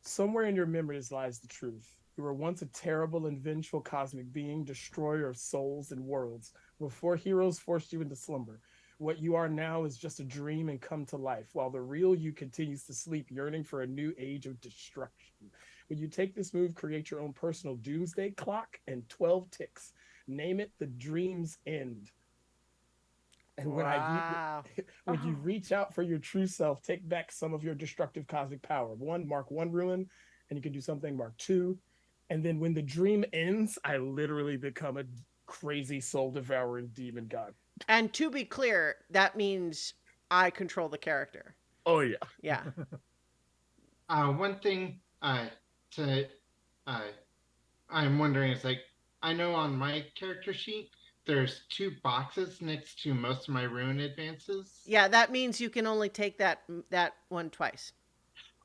Somewhere in your memories lies the truth. You were once a terrible and vengeful cosmic being, destroyer of souls and worlds, before heroes forced you into slumber. What you are now is just a dream and come to life, while the real you continues to sleep, yearning for a new age of destruction. When you take this move, create your own personal doomsday clock and 12 ticks. Name it the dream's end. And Wow. when you reach out for your true self, take back some of your destructive cosmic power. One, mark one ruin, and you can do something. Mark two, and then when the dream ends, I literally become a crazy soul devouring demon god. And to be clear, that means I control the character. Oh yeah. Yeah. One thing to uh, I'm wondering is like I know on my character sheet there's two boxes next to most of my rune advances. Yeah, that means you can only take that one twice.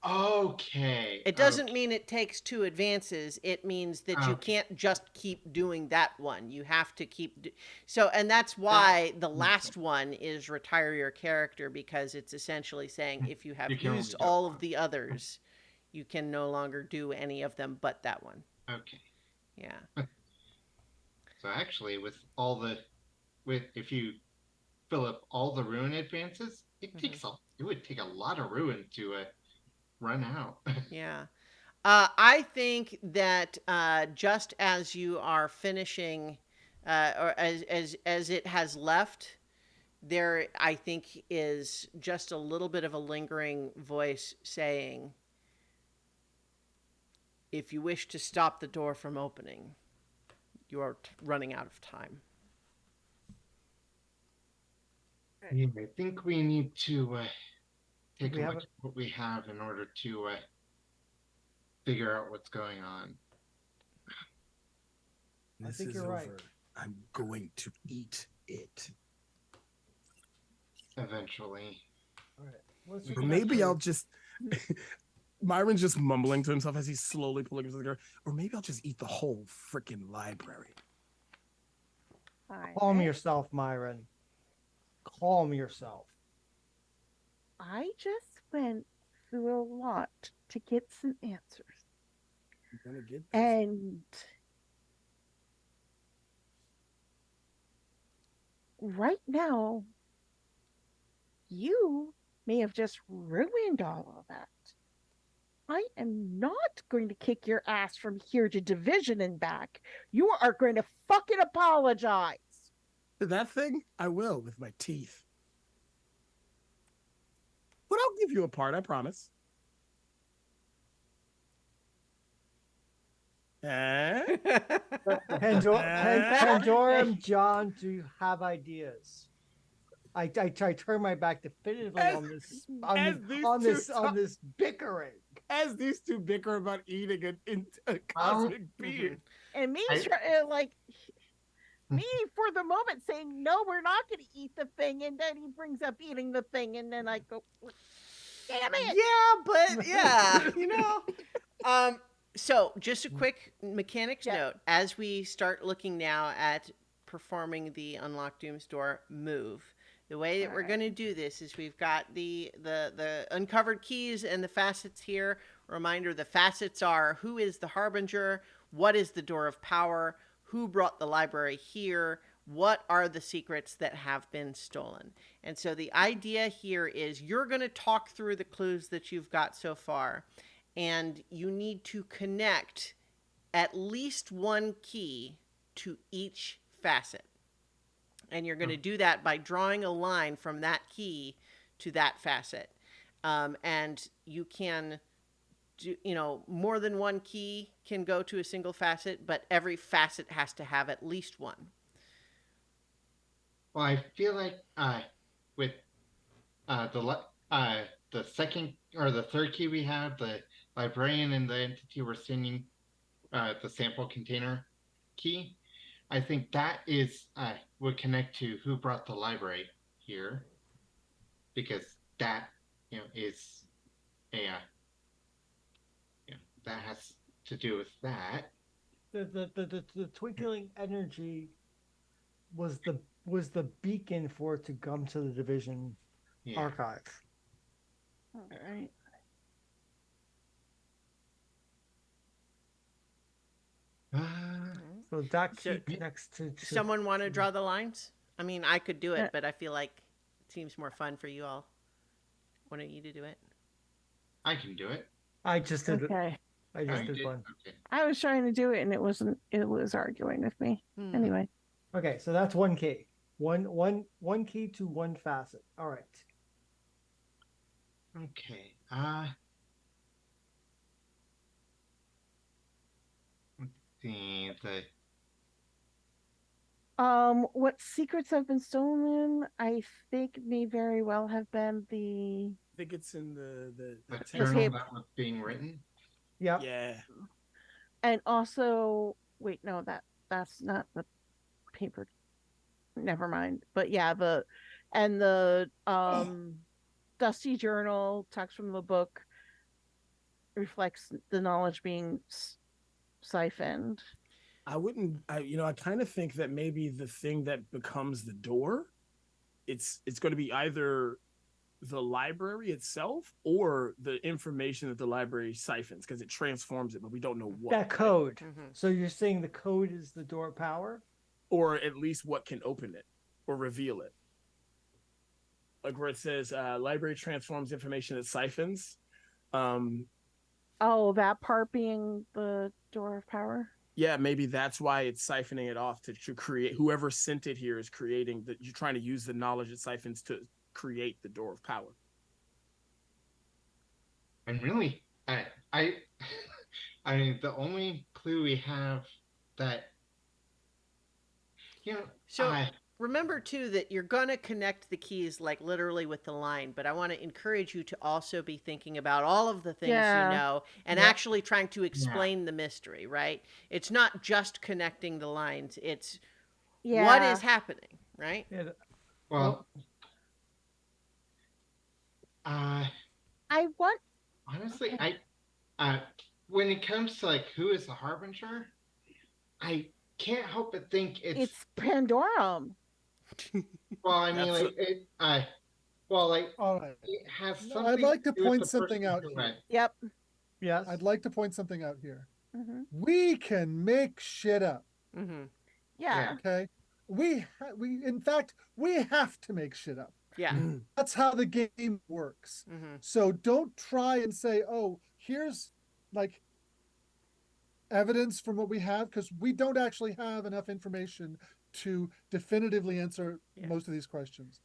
Okay, It doesn't okay, mean it takes two advances. It means that you okay. can't just keep doing that one. You have to so, and that's That why the makes sense. last one is retire your character, because it's essentially saying if you have You can used only do it all of once. the others, you can no longer do any of them but that one. Okay. Yeah. So actually, with all the with if you fill up all the ruin advances, Hmm. it would take a lot of ruin to run out. Yeah. I think that just as you are finishing, or as it has left, there I think is just a little bit of a lingering voice saying, "If you wish to stop the door from opening, you are running out of time." Yeah, I think we need to take We a have look a, at what we have in order to figure out what's going on I This think is you're right. over. I'm going to eat it. eventually. All right. Let's Or just maybe I'll actually. just Myron's just mumbling to himself as he's slowly pulling himself together. Or maybe I'll just eat the whole freaking library. Calm Byron, yourself, Myron. Calm yourself. I just went through a lot to get some answers. I'm gonna get this. And right now, you may have just ruined all of that. I am not going to kick your ass from here to division and back. You are going to fucking apologize. That thing, I will with my teeth. But I'll give you a part, I promise. Eh? Pandorum, John, do you have ideas? I turn my back definitively as, on this as these two on this bickering. as these two bicker about eating a Well, cosmic Mhm. being. And me, I like, me for the moment saying, no, we're not going to eat the thing. And then he brings up eating the thing. And then I go, damn it. Yeah, but yeah, Um, so just a quick mechanics Yep. note as we start looking now at performing the unlock Doom's door move. The way that All we're right. going to do this is we've got the uncovered keys and the facets here. Reminder: the facets are who is the harbinger, what is the door of power, who brought the library here, what are the secrets that have been stolen. And so the idea here is you're going to talk through the clues that you've got so far, and you need to connect at least one key to each facet. And you're going to do that by drawing a line from that key to that facet. And you can do, more than one key can go to a single facet, but every facet has to have at least one. well, I feel like with the second or the third key we have, the librarian and the entity we're sending the sample container key. I think that is would connect to who brought the library here because that is a that has to do with that. The twinkling energy was the beacon for it to come to the division Yeah. archive. All right. So that So, key connects to someone want to draw the lines? I mean, I could do Uh, it, but I feel like it seems more fun for you all. Want you to do it? I can do it. I just did it. Okay. I Oh, just you did did? one. Okay. I was trying to do it and it was arguing with me. Hmm. Anyway. Okay, so that's one key. One key to one facet. All right. Okay. Let's see. What secrets have been stolen? I think may very well have been I think it's in the the text. journal paper. that was being written. Yeah. Yeah. And also wait, no, that's not the paper. Never mind. But yeah, the Dusty Journal text from the book reflects the knowledge being siphoned. I wouldn't. I kind of think that maybe the thing that becomes the door, it's going to be either the library itself or the information that the library siphons because it transforms it, but we don't know what. That code. Mm-hmm. So you're saying the code is the door power? Or at least what can open it or reveal it. Like where it says library transforms information it siphons. Oh, that part being the door of power. Yeah, maybe that's why it's siphoning it off to create. Whoever sent it here is creating that. You're trying to use the knowledge it siphons to create the door of power. And really, I, the only clue we have that, you know, So remember too that you're gonna connect the keys like literally with the line, but I want to encourage you to also be thinking about all of the things Yeah. you know and Yeah. actually trying to explain the mystery, right? It's not just connecting the lines, it's Yeah. what is happening, right? Yeah. well, I want honestly, when it comes to like who is the harbinger, I can't help but think it's Pandorum. well, I mean, like well, like All right. it has No, something. I'd like to do with point the something person out who here. went. Yep. Yes. I'd like to point something out here. Mm-hmm. We can make shit up. Mm-hmm. Yeah. Okay. We in fact we have to make shit up. Yeah. That's how the game works. Mm-hmm. So don't try and say, oh, here's like evidence from what we have, because we don't actually have enough information to definitively answer most of these questions.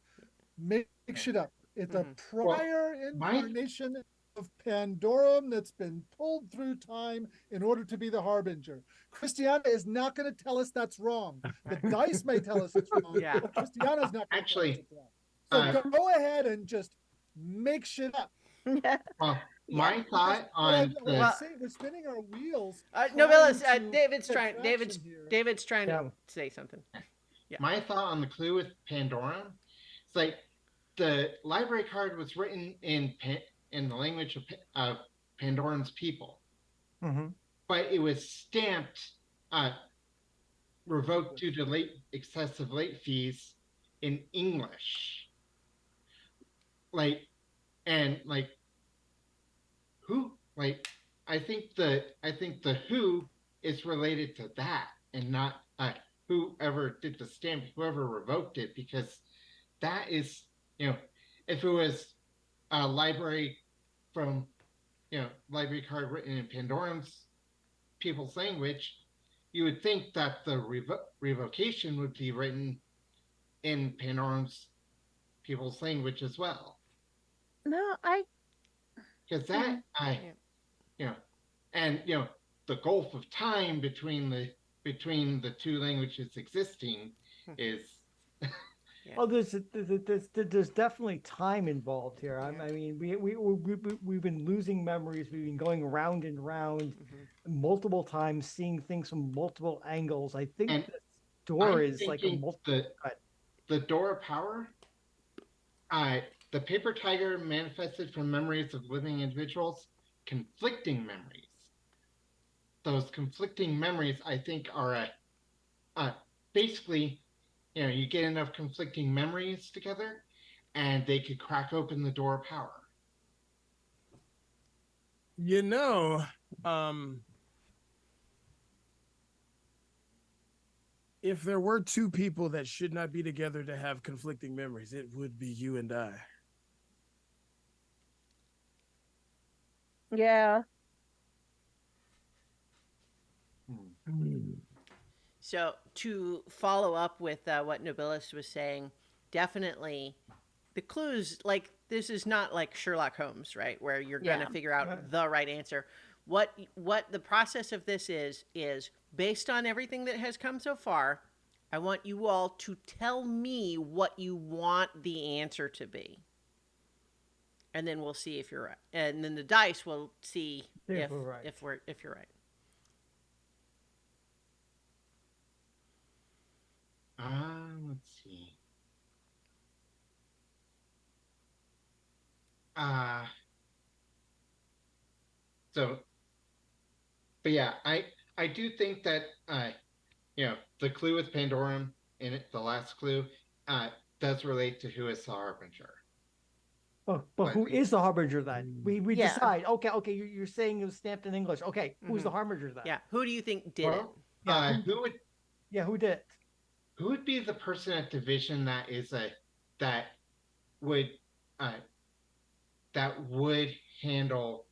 Make shit up. It's a prior incarnation of Pandorum that's been pulled through time in order to be the harbinger. Christiana is not going to tell us that's wrong. The dice may tell us it's wrong, Yeah. but Christiana's not going to tell us Actually, it's wrong. So go ahead and just make shit up. Yeah. well, my thought Well, on the we're spinning our wheels. No, Billis, trying to David's get trying. traction here. David's trying Yeah. to say something. Yeah. my thought on the clue with Pandora, it's like the library card was written in the language of Pandorans people, Mm-hmm. but it was stamped revoked due to excessive late fees in English. Like, and like who, like, I think the who is related to that and not whoever did the stamp, whoever revoked it, because that is, if it was a library from, library card written in Pandorum's people's language, you would think that the revocation would be written in Pandorum's people's language as well. No, Because that, and the gulf of time between the two languages existing is. Well, there's definitely time involved here. I mean, we've been losing memories. We've been going round and round multiple times, seeing things from multiple angles. I think And this door I'm is like a multiple. The door of power. The paper tiger manifested from memories of living individuals, conflicting memories. Those conflicting memories, I think, are basically, you get enough conflicting memories together, and they could crack open the door of power. If there were two people that should not be together to have conflicting memories, it would be you and I. Yeah. Hmm. So to follow up with what Nobilis was saying, definitely the clues, like this is not like Sherlock Holmes, right, where you're going to Yeah. figure out the right answer. What the process of this is based on everything that has come so far. I want you all to tell me what you want the answer to be, and then we'll see if you're right. And then the dice will see If we're right. if you're right. Let's see. Uh, so, but yeah, I do think that the clue with Pandorum in it, the last clue, uh, does relate to who is the harbinger. But But who is the harbinger then? We Yeah. decide. Okay. You're saying it was stamped in English. Okay, who's the harbinger then? Yeah. Who do you think did it? well, Yeah. Who did it? who would be the person at division that would uh, that would handle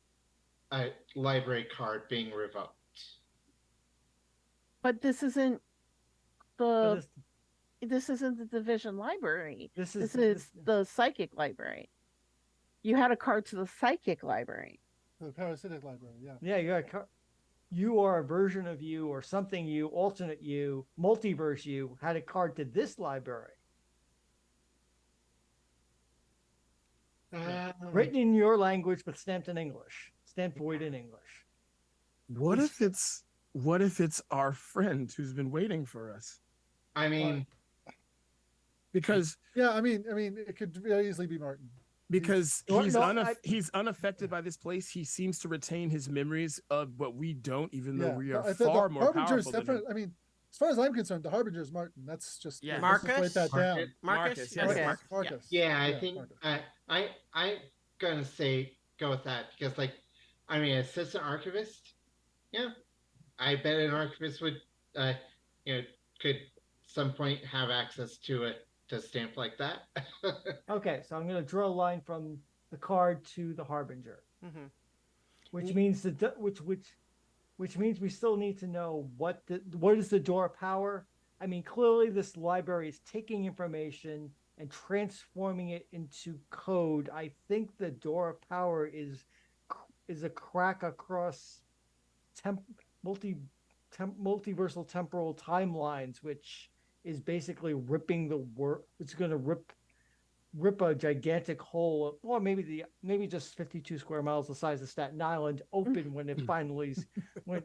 a library card being revoked? But this isn't But the this isn't the division library. this This is is the psychic library. You had a card to the psychic library. The parasitic library, yeah. yeah. You are a version of you or something you, alternate you, multiverse you had a card to this library written in your language but stamped in English, stamped void in English. What if it's our friend who's been waiting for us? I mean, Because Yeah, I mean, it could very easily be Martin. he's unaffected by this place. He seems to retain his memories of what we don't, even though we are far more powerful than him. I mean, as far as I'm concerned, the harbinger is Martin. That's just let's just write that down. Marcus. Yes. Okay. Marcus. yeah, I think Marcus. I'm gonna go with that because, like, I mean, assistant archivist. Yeah, I bet an archivist would, uh, could some point have access to a stamp like that. Okay, so I'm going to draw a line from the card to the harbinger, which means which means we still need to know what is the door of power. I mean, clearly this library is taking information and transforming it into code. I think the door of power is a crack across multiversal temporal timelines, which is basically ripping the work. It's going to rip a gigantic hole, or maybe just 52 square miles, the size of Staten Island, open when it finally when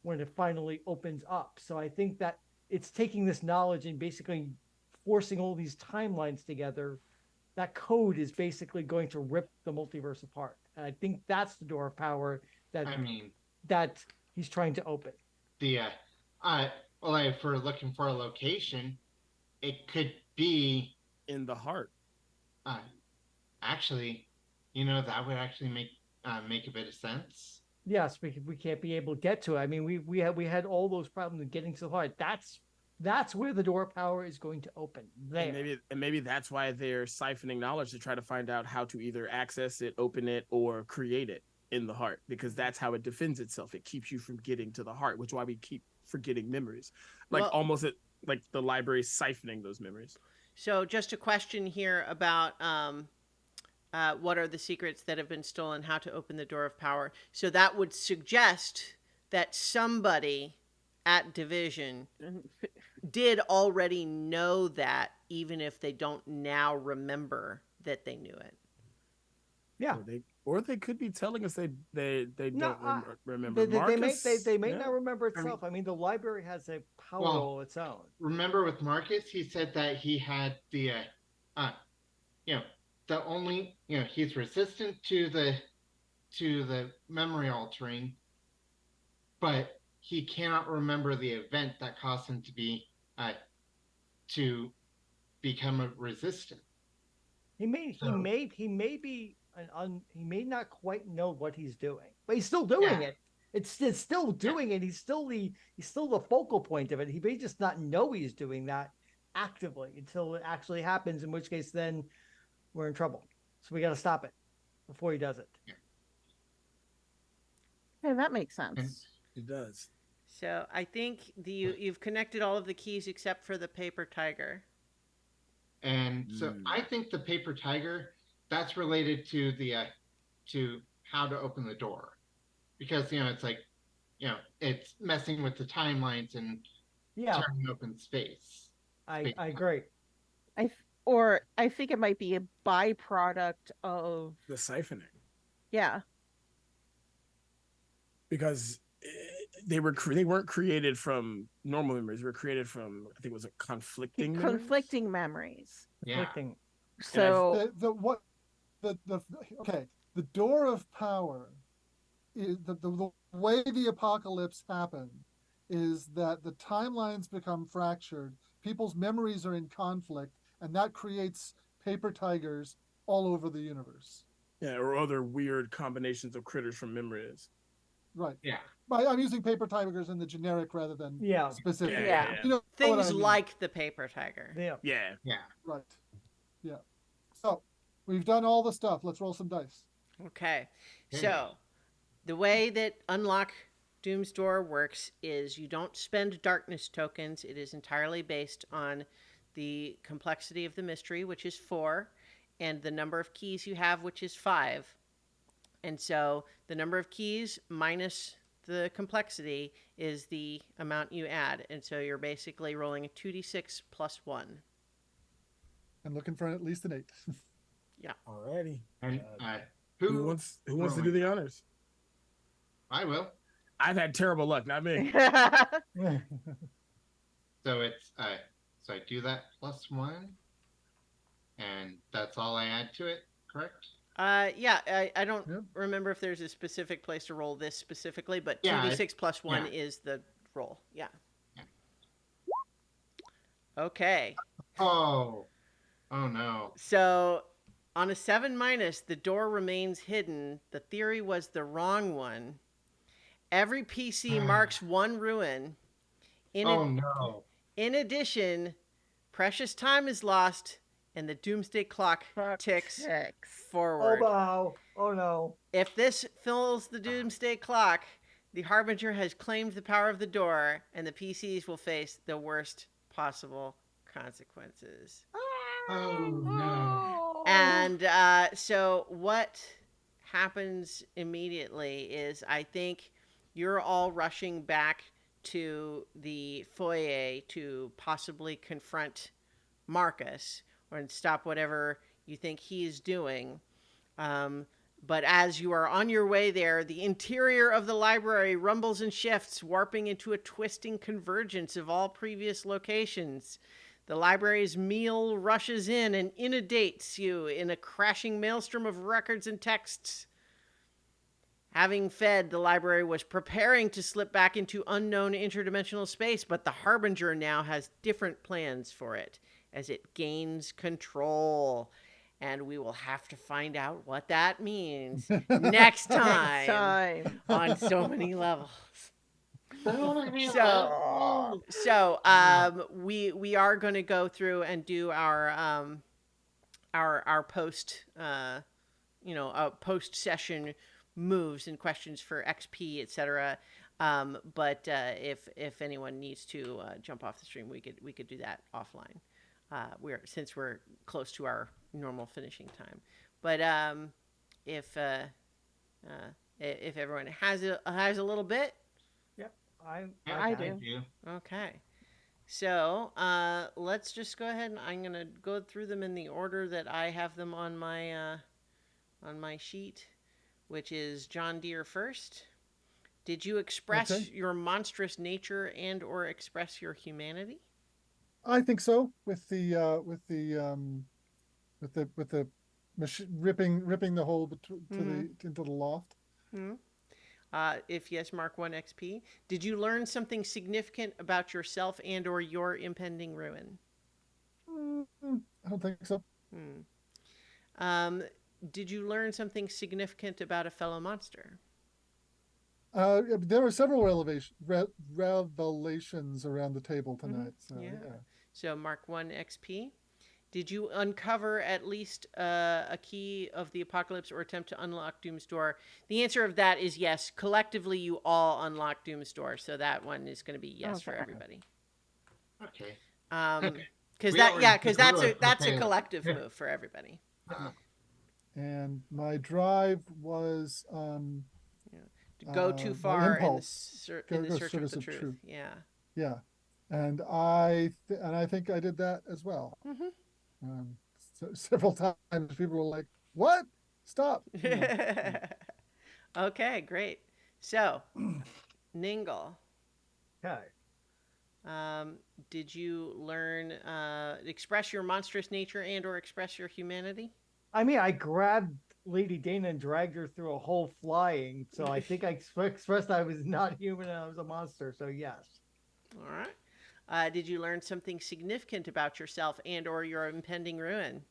when it finally opens up. So I think that it's taking this knowledge and basically forcing all these timelines together. That code is basically going to rip the multiverse apart, and I think that's the door of power that I mean, that he's trying to open. the well, if we're looking for a location, it could be In the heart. actually, that would actually make a bit of sense. Yes, we can't be able to get to it. I mean, we had all those problems with getting to the heart. That's where the door of power is going to open. There. And maybe that's why they're siphoning knowledge to try to find out how to either access it, open it, or create it in the heart, because that's how it defends itself. It keeps you from getting to the heart, which is why we keep forgetting memories. Like like the library siphoning those memories. So just a question here about what are the secrets that have been stolen, how to open the door of power. So that would suggest that somebody at Division did already know that, even if they don't now remember that they knew it. Yeah. Or they could be telling us they No, don't remember. They may not remember itself. I mean, the library has a power all its own. Remember with Marcus, he said that he had the the only he's resistant to the memory altering, but he cannot remember the event that caused him to become resistant. He may be he may not quite know what he's doing, but he's still doing it. It's still doing it. He's still the focal point of it. He may just not know he's doing that actively until it actually happens. In which case, then we're in trouble. So we got to stop it before he does it. Hey, that makes And sense. It does. So I think you've connected all of the keys except for the paper tiger. and so Mm. I think the paper tiger, that's related to the to how to open the door, because it's like it's messing with the timelines and Yeah, turning open space. I agree. Or I think it might be a byproduct of, The siphoning. yeah, Because they weren't created from normal memories. They were created from, I think it was a conflicting memories. conflicting memories. Yeah. Conflicting. And I So The what the okay, the door of power is the way the apocalypse happened is that the timelines become fractured, people's memories are in conflict, and that creates paper tigers all over the universe. yeah, or other weird combinations of critters from memories. Right. Yeah. I'm using paper tigers in the generic rather than Yeah. specific. Yeah. You know what Things I mean. like the paper tiger. Yeah. Yeah. Yeah. Right. Yeah. So we've done all the stuff. Let's roll some dice. Okay. Okay. So the way that Unlock Doom's Door works is you don't spend darkness tokens. It is entirely based on the complexity of the mystery, which is 4, and the number of keys you have, which is 5. And so the number of keys minus the complexity is the amount you add. And so you're basically rolling a 2d6 plus 1. I'm looking for at least an 8. Yeah. Alrighty. And Who wants to do the honors? I will. I've had terrible luck, not me. So it's so I do that plus 1, and that's all I add to it, correct? Yeah, I don't Yep. remember if there's a specific place to roll this specifically, but Yeah, 2d6 plus 1 yeah. is the roll. Yeah. Yeah. Okay. Oh. Oh no. So on a 7 minus, the door remains hidden. The theory was the wrong one. Every PC marks 1 ruin. Oh no. In addition, precious time is lost and the doomsday clock ticks Oh forward. no. Oh no. If this fills the doomsday clock, the Harbinger has claimed the power of the door, and the PCs will face the worst possible consequences. Oh no. And so, what happens immediately is I think you're all rushing back to the foyer to possibly confront Marcus or stop whatever you think he is doing. But as you are on your way there, the interior of the library rumbles and shifts, warping into a twisting convergence of all previous locations. The library's meal rushes in and inundates you in a crashing maelstrom of records and texts. Having fed, the library was preparing to slip back into unknown interdimensional space, but the Harbinger now has different plans for it as it gains control. And we will have to find out what that means next time on so many levels. So we are going to go through and do our post post session moves and questions for XP, etc. But if anyone needs to jump off the stream, we could do that offline. Since we're close to our normal finishing time. But if everyone has a little bit, Yep. I do. okay. So let's just go ahead and I'm gonna go through them in the order that I have them on my sheet, which is John Deere first. Did you express your monstrous nature and or express your humanity? I think so. With the machine ripping the hole into the loft. Hmm. If yes, mark 1 XP. Did you learn something significant about yourself and or your impending ruin? I don't think so. Did you learn something significant about a fellow monster? There were several revelations around the table tonight. So Yeah. yeah. So mark 1 XP. Did you uncover at least a key of the apocalypse or attempt to unlock Doom's door? The answer of that is yes. Collectively, you all unlock Doom's door, so that one is going to be yes for Okay. everybody. Okay. Because We already that's a okay. collective move for everybody. And my drive was Yeah. To go too my far impulse. in Go the go search of service the of truth. truth. Yeah. Yeah, and I think I did that as well. Um, Several times people were like, "What? Stop!" Okay, great. So, Ningle, Okay. um, did you learn express your monstrous nature and or express your humanity? I mean, I grabbed Lady Dana and dragged her through a hole flying. So I think I expressed I was not human and I was a monster. So yes. All right. Did you learn something significant about yourself and or your impending ruin?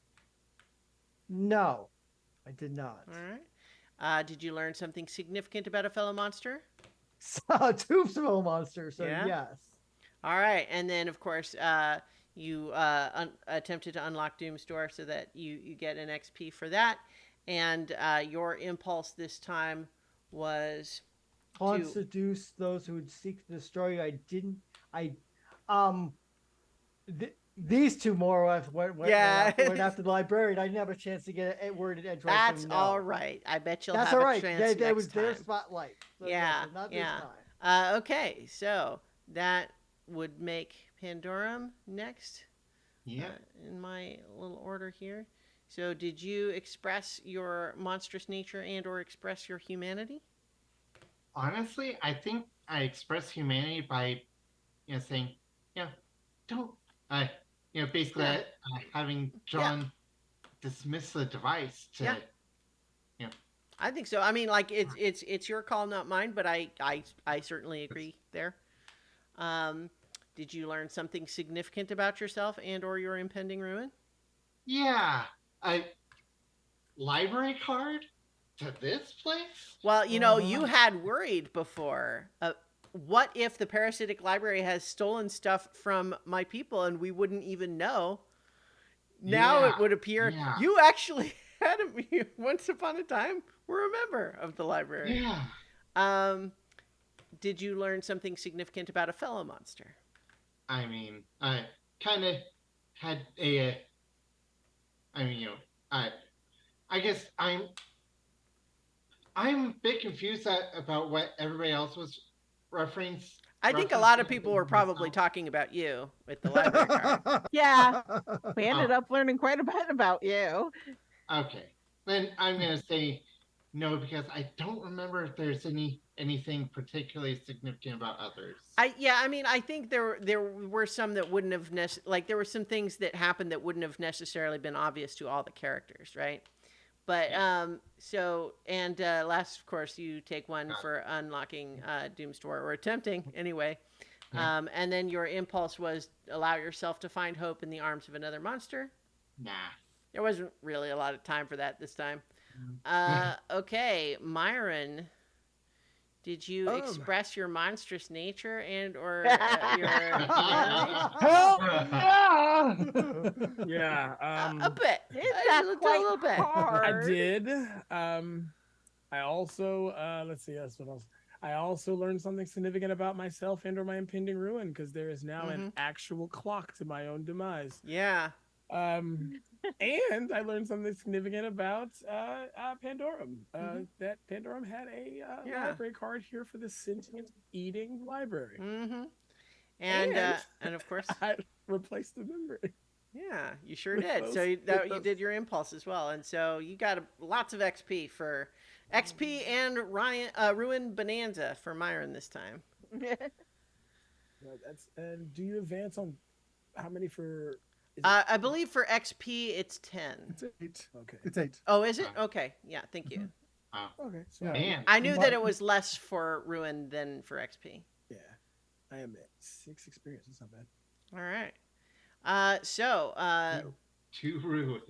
No, I did not. All right. Did you learn something significant about a fellow monster? So, two small monster. So Yeah. yes. All right, and then of course you attempted to unlock Doom's door so that you get an XP for that, and your impulse this time was Taunt, to seduce those who would seek to destroy you. I didn't. I, um, these two more yeah. went after the librarian. I didn't have a chance to get a word in edgewise. That's So no. all right. I bet you'll That's have all a right. chance They next was their time. spotlight. So Yeah, so not this yeah. time. Okay, so that would make Pandorum next. Yeah. In my little order here. So, did you express your monstrous nature and or express your humanity? Honestly, I think I express humanity by, saying, you know, don't, basically Yeah. having Yeah. John dismiss the device to, Yeah. you know, I think so. I mean, like it's your call, not mine. But I certainly agree there. Um, did you learn something significant about yourself and or your impending ruin? yeah, a library card to this place. Well, you had worried before. What if the parasitic library has stolen stuff from my people and we wouldn't even know? Now Yeah, it would appear yeah, you actually had a once upon a time were a member of the library. yeah. Um, did you learn something significant about a fellow monster? I mean, I kind of had a, I mean, I, I guess I'm a bit confused about what everybody else was reference I think a lot of people were referencing probably myself. talking about you with the library card. Yeah, we ended Oh, up learning quite a bit about you. okay. Then I'm gonna say no because I don't remember if there's anything particularly significant about others. I mean, I think there were some that wouldn't have like there were some things that happened that wouldn't have necessarily been obvious to all the characters, right? But Yeah. so and last, of course, you take one for unlocking Doom's door or attempting anyway. Yeah. And then your impulse was allow yourself to find hope in the arms of another monster. Nah. There wasn't really a lot of time for that this time. Okay, Myron, did you express your monstrous nature and or your humanity? Hell yeah! Yeah. A bit. It's that a quite little bit. hard. I did. I also let's see, that's what else. I also learned something significant about myself and or my impending ruin because there is now an actual clock to my own demise. Yeah. And I learned something significant about Pandorum. That Pandorum had a library card here for the sentient eating library. Mm-hmm. And And of course, I replaced the memory. yeah, you sure did. So you did your impulse as well, and so you got lots of XP for XP and Ruin Bonanza for Myron this time. And do you advance on how many for? I believe for XP it's 10. It's 8. Okay. It's 8. Oh, is it? Okay. Yeah, thank you. Okay. So Yeah. Man. I knew that it was less for Ruin than for XP. Yeah, I am at 6 experience. It's not bad. All right. Too rude.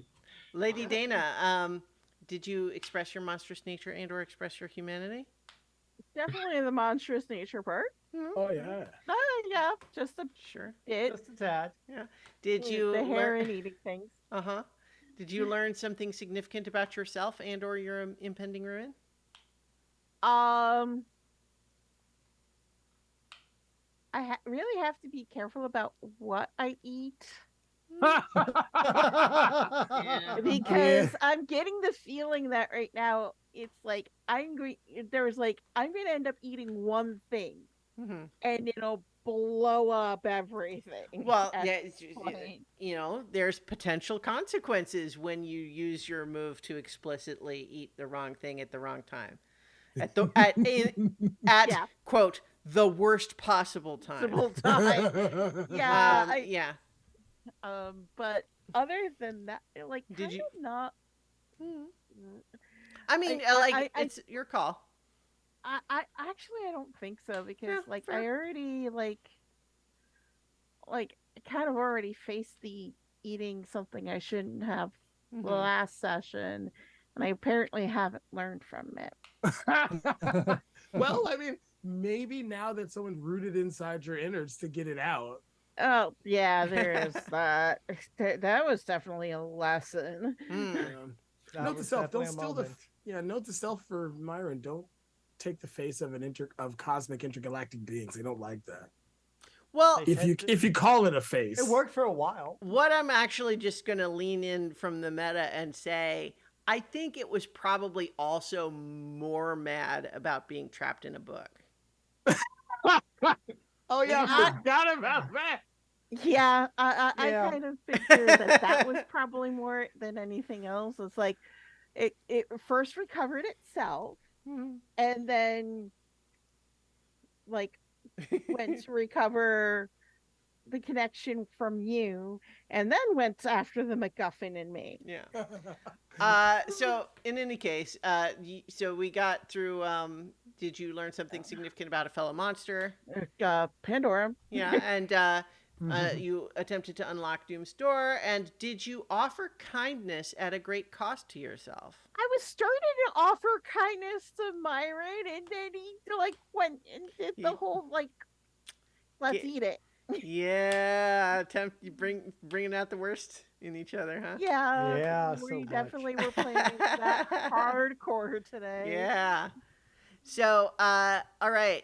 Lady Dana, did you express your monstrous nature and or express your humanity? definitely the monstrous nature part. Oh yeah. Yeah, just a Sure. bit. Just a tad. Yeah. Did With you the learn? hair and eating things. Uh-huh. Did you learn something significant about yourself and or your impending ruin? Um, really have to be careful about what I eat Yeah. Yeah. because I'm getting the feeling that right now it's like There's like I'm going to end up eating one thing Mm-hmm. and it'll blow up everything Well, at yeah, this point. there's potential consequences when you use your move to explicitly eat the wrong thing at the wrong time. At Yeah, quote the worst possible time. multiple times. Yeah, I Yeah. but other than that, like Did kind you? of not. Hmm. I mean, I I like I I it's your call. I actually I don't think so because Yeah, like I fair. already like kind of already faced the eating something I shouldn't have the Mm-hmm. last session, and I apparently haven't learned from it. Well, I mean, maybe now that someone rooted inside your innards to get it out. Oh yeah, there is that. That was definitely a lesson. Hmm. Um, That note to was self: definitely don't a steal the. moment. Yeah, note to self for Myron: don't take the face of of cosmic intergalactic beings. They don't like that. Well, They tend to. If you call it a It face. worked for a while. what I'm actually just going to lean in from the meta and say, I think it was probably also more mad about being trapped in a book. Oh yeah, I I forgot about that. Yeah, I Yeah. kind of figure that that was probably more than anything else. It's like it first recovered itself and then like went to recover the connection from you and then went after the MacGuffin in me. Yeah. So in any case, so we got through. Did you learn something significant about a fellow monster? Pandora. Yeah, and you attempted to unlock Doom's door. And did you offer kindness at a great cost to yourself? I was starting to offer kindness to Myron, and then he like went and did the He, whole like, let's get, eat it. yeah, attempt you bringing out the worst in each other, huh? Yeah, Yeah, so we much. definitely were playing that hardcore today. Yeah. So, all right.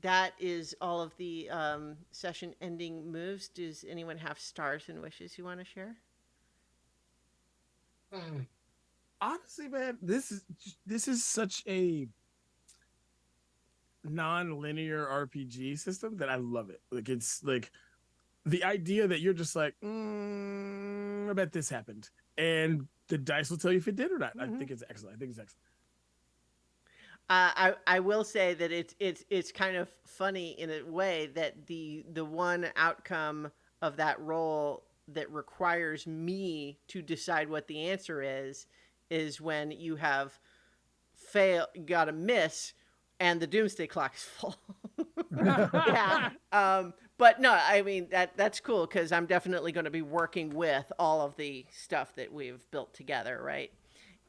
That is all of the session ending moves. Does anyone have stars and wishes you want to share? Honestly, man, this is such a non-linear RPG system that I love it. Like it's like the idea that you're just like, I bet this happened, and the dice will tell you if it did or not. I think it's excellent. I think it's excellent. I will say that it's kind of funny in a way that the one outcome of that roll that requires me to decide what the answer is when you have got a miss and the doomsday clock is full. Yeah. But no, I mean that's cool because I'm definitely going to be working with all of the stuff that we've built together, right?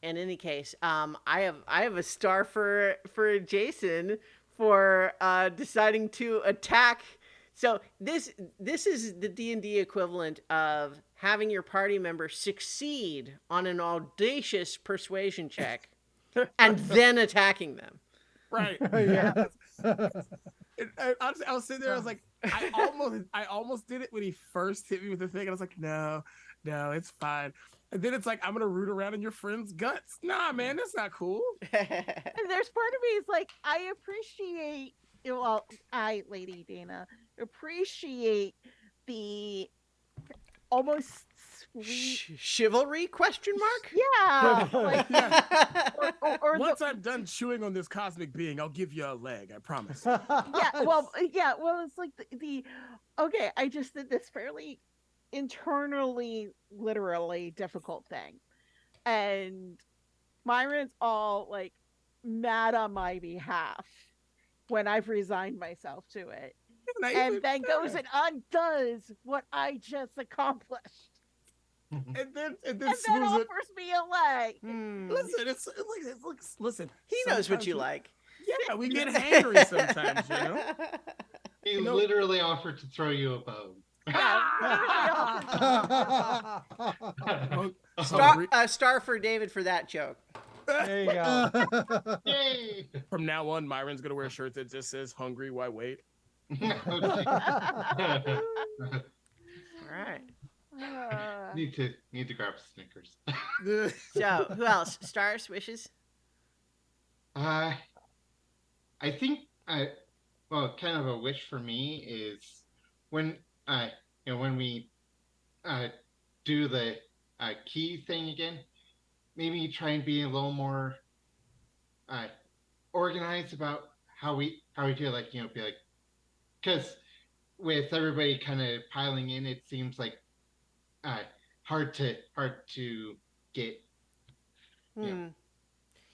In any case, I have a star for Jason for deciding to attack. So this is the D&D equivalent of having your party member succeed on an audacious persuasion check and then attacking them. Right. Yeah. Honestly, I was sitting there. I was like, I almost did it when he first hit me with the thing. And I was like, no, it's fine. And then it's like, I'm gonna root around in your friend's guts. Nah, man, that's not cool. And there's part of me is like, I appreciate, well, I, Lady Dana, appreciate the almost sweet, Chivalry question mark? yeah, like, Yeah. or Once I'm done chewing on this cosmic being, I'll give you a leg. I promise. well, it's like okay, I just did this fairly internally, literally difficult thing, and Myron's all like mad on my behalf when I've resigned myself to it, and then goes and undoes what I just accomplished, and then and then smooths it. offers me a leg. Hmm. Listen, it's like listen. He knows what you like. Yeah, we get hangry sometimes, you know? He No. literally offered to throw you a bone. Yeah, literally offered Oh, Star for David for that joke. There you go. Yay! From now on, Myron's gonna wear a shirt that just says "Hungry, why wait?" Oh, geez. All right. need to grab Snickers. So who else? Stars, wishes. Uh, I think well, kind of a wish for me is when when we uh do the key thing again, maybe try and be a little more uh organized about how we do, like, be like, because with everybody kind of piling in, it seems like uh hard to get, you know Hmm.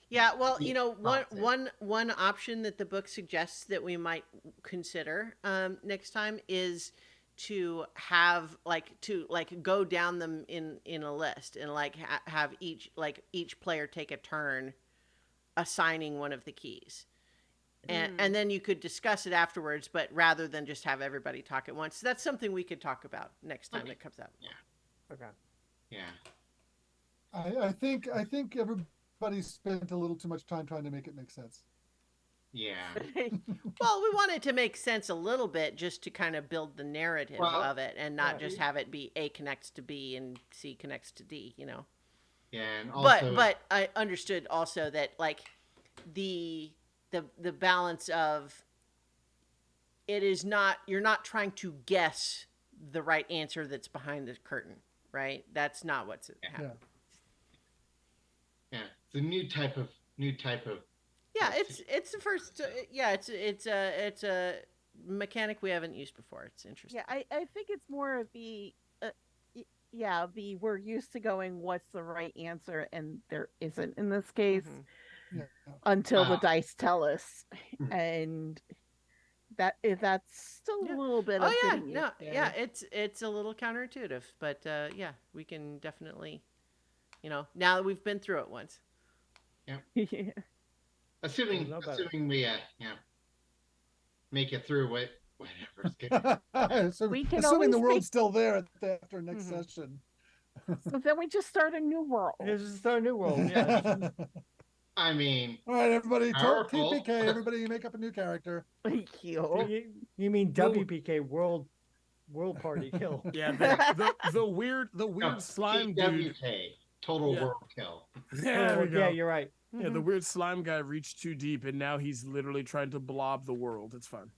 Yeah, well, get one thoughts in. one one option that the book suggests that we might consider next time is to have like go down them in a list and like have each player take a turn assigning one of the keys. And then you could discuss it afterwards, but rather than just have everybody talk at once. That's something we could talk about next time it comes out. Okay. Yeah. I think everybody spent a little too much time trying to make it make sense. Yeah. Well, we want it to make sense a little bit just to kind of build the narrative Well, of it and not right. just have it be A connects to B and C connects to D, Yeah, and But also I understood also that like the the balance of it is not you're not trying to guess the right answer that's behind the curtain, right? That's not what's happening. Yeah. yeah, it's a new type of Yeah, like, it's the first. Yeah, it's a mechanic we haven't used before. It's interesting. Yeah, I think it's more of uh, yeah, we're used to going, what's the right answer? And there isn't in this case Mhm. Yeah. until the uh, dice tell us. Mhm. And that's still a Yeah. little bit of Oh yeah, getting used no, yeah. to. It's a little counterintuitive, but yeah, we can definitely, now that we've been through it once. yeah. Yeah. Assuming No better. assuming we make it through whatever's good. So, We can assuming the always world's still there after next Mhm. session. so then we just start a new world. This is our new world. Yeah. I mean, All right, everybody, powerful. TPK. Everybody, make up a new character. Yo. You mean No. WPK World Party Kill? Yeah, the weird No, slime dude. TWK, total Yeah. world kill. There we go. Yeah, you're right. Yeah, the weird slime guy reached too deep, and now he's literally trying to blob the world. It's fun.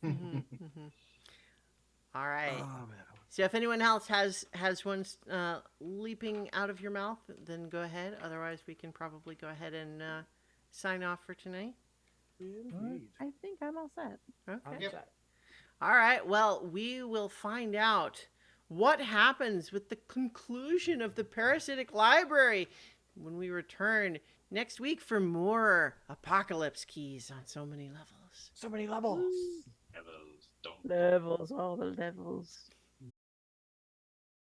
Mhm, mhm. All right. Oh man. So if anyone else has one leaping out of your mouth, then go ahead. Otherwise, we can probably go ahead and sign off for tonight. Indeed. I think I'm all set. Okay. Yep. All right. Well, we will find out what happens with the conclusion of the Parasitic Library when we return next week for more Apocalypse Keys on so many levels. So many levels. Levels, don't Levels, all the levels.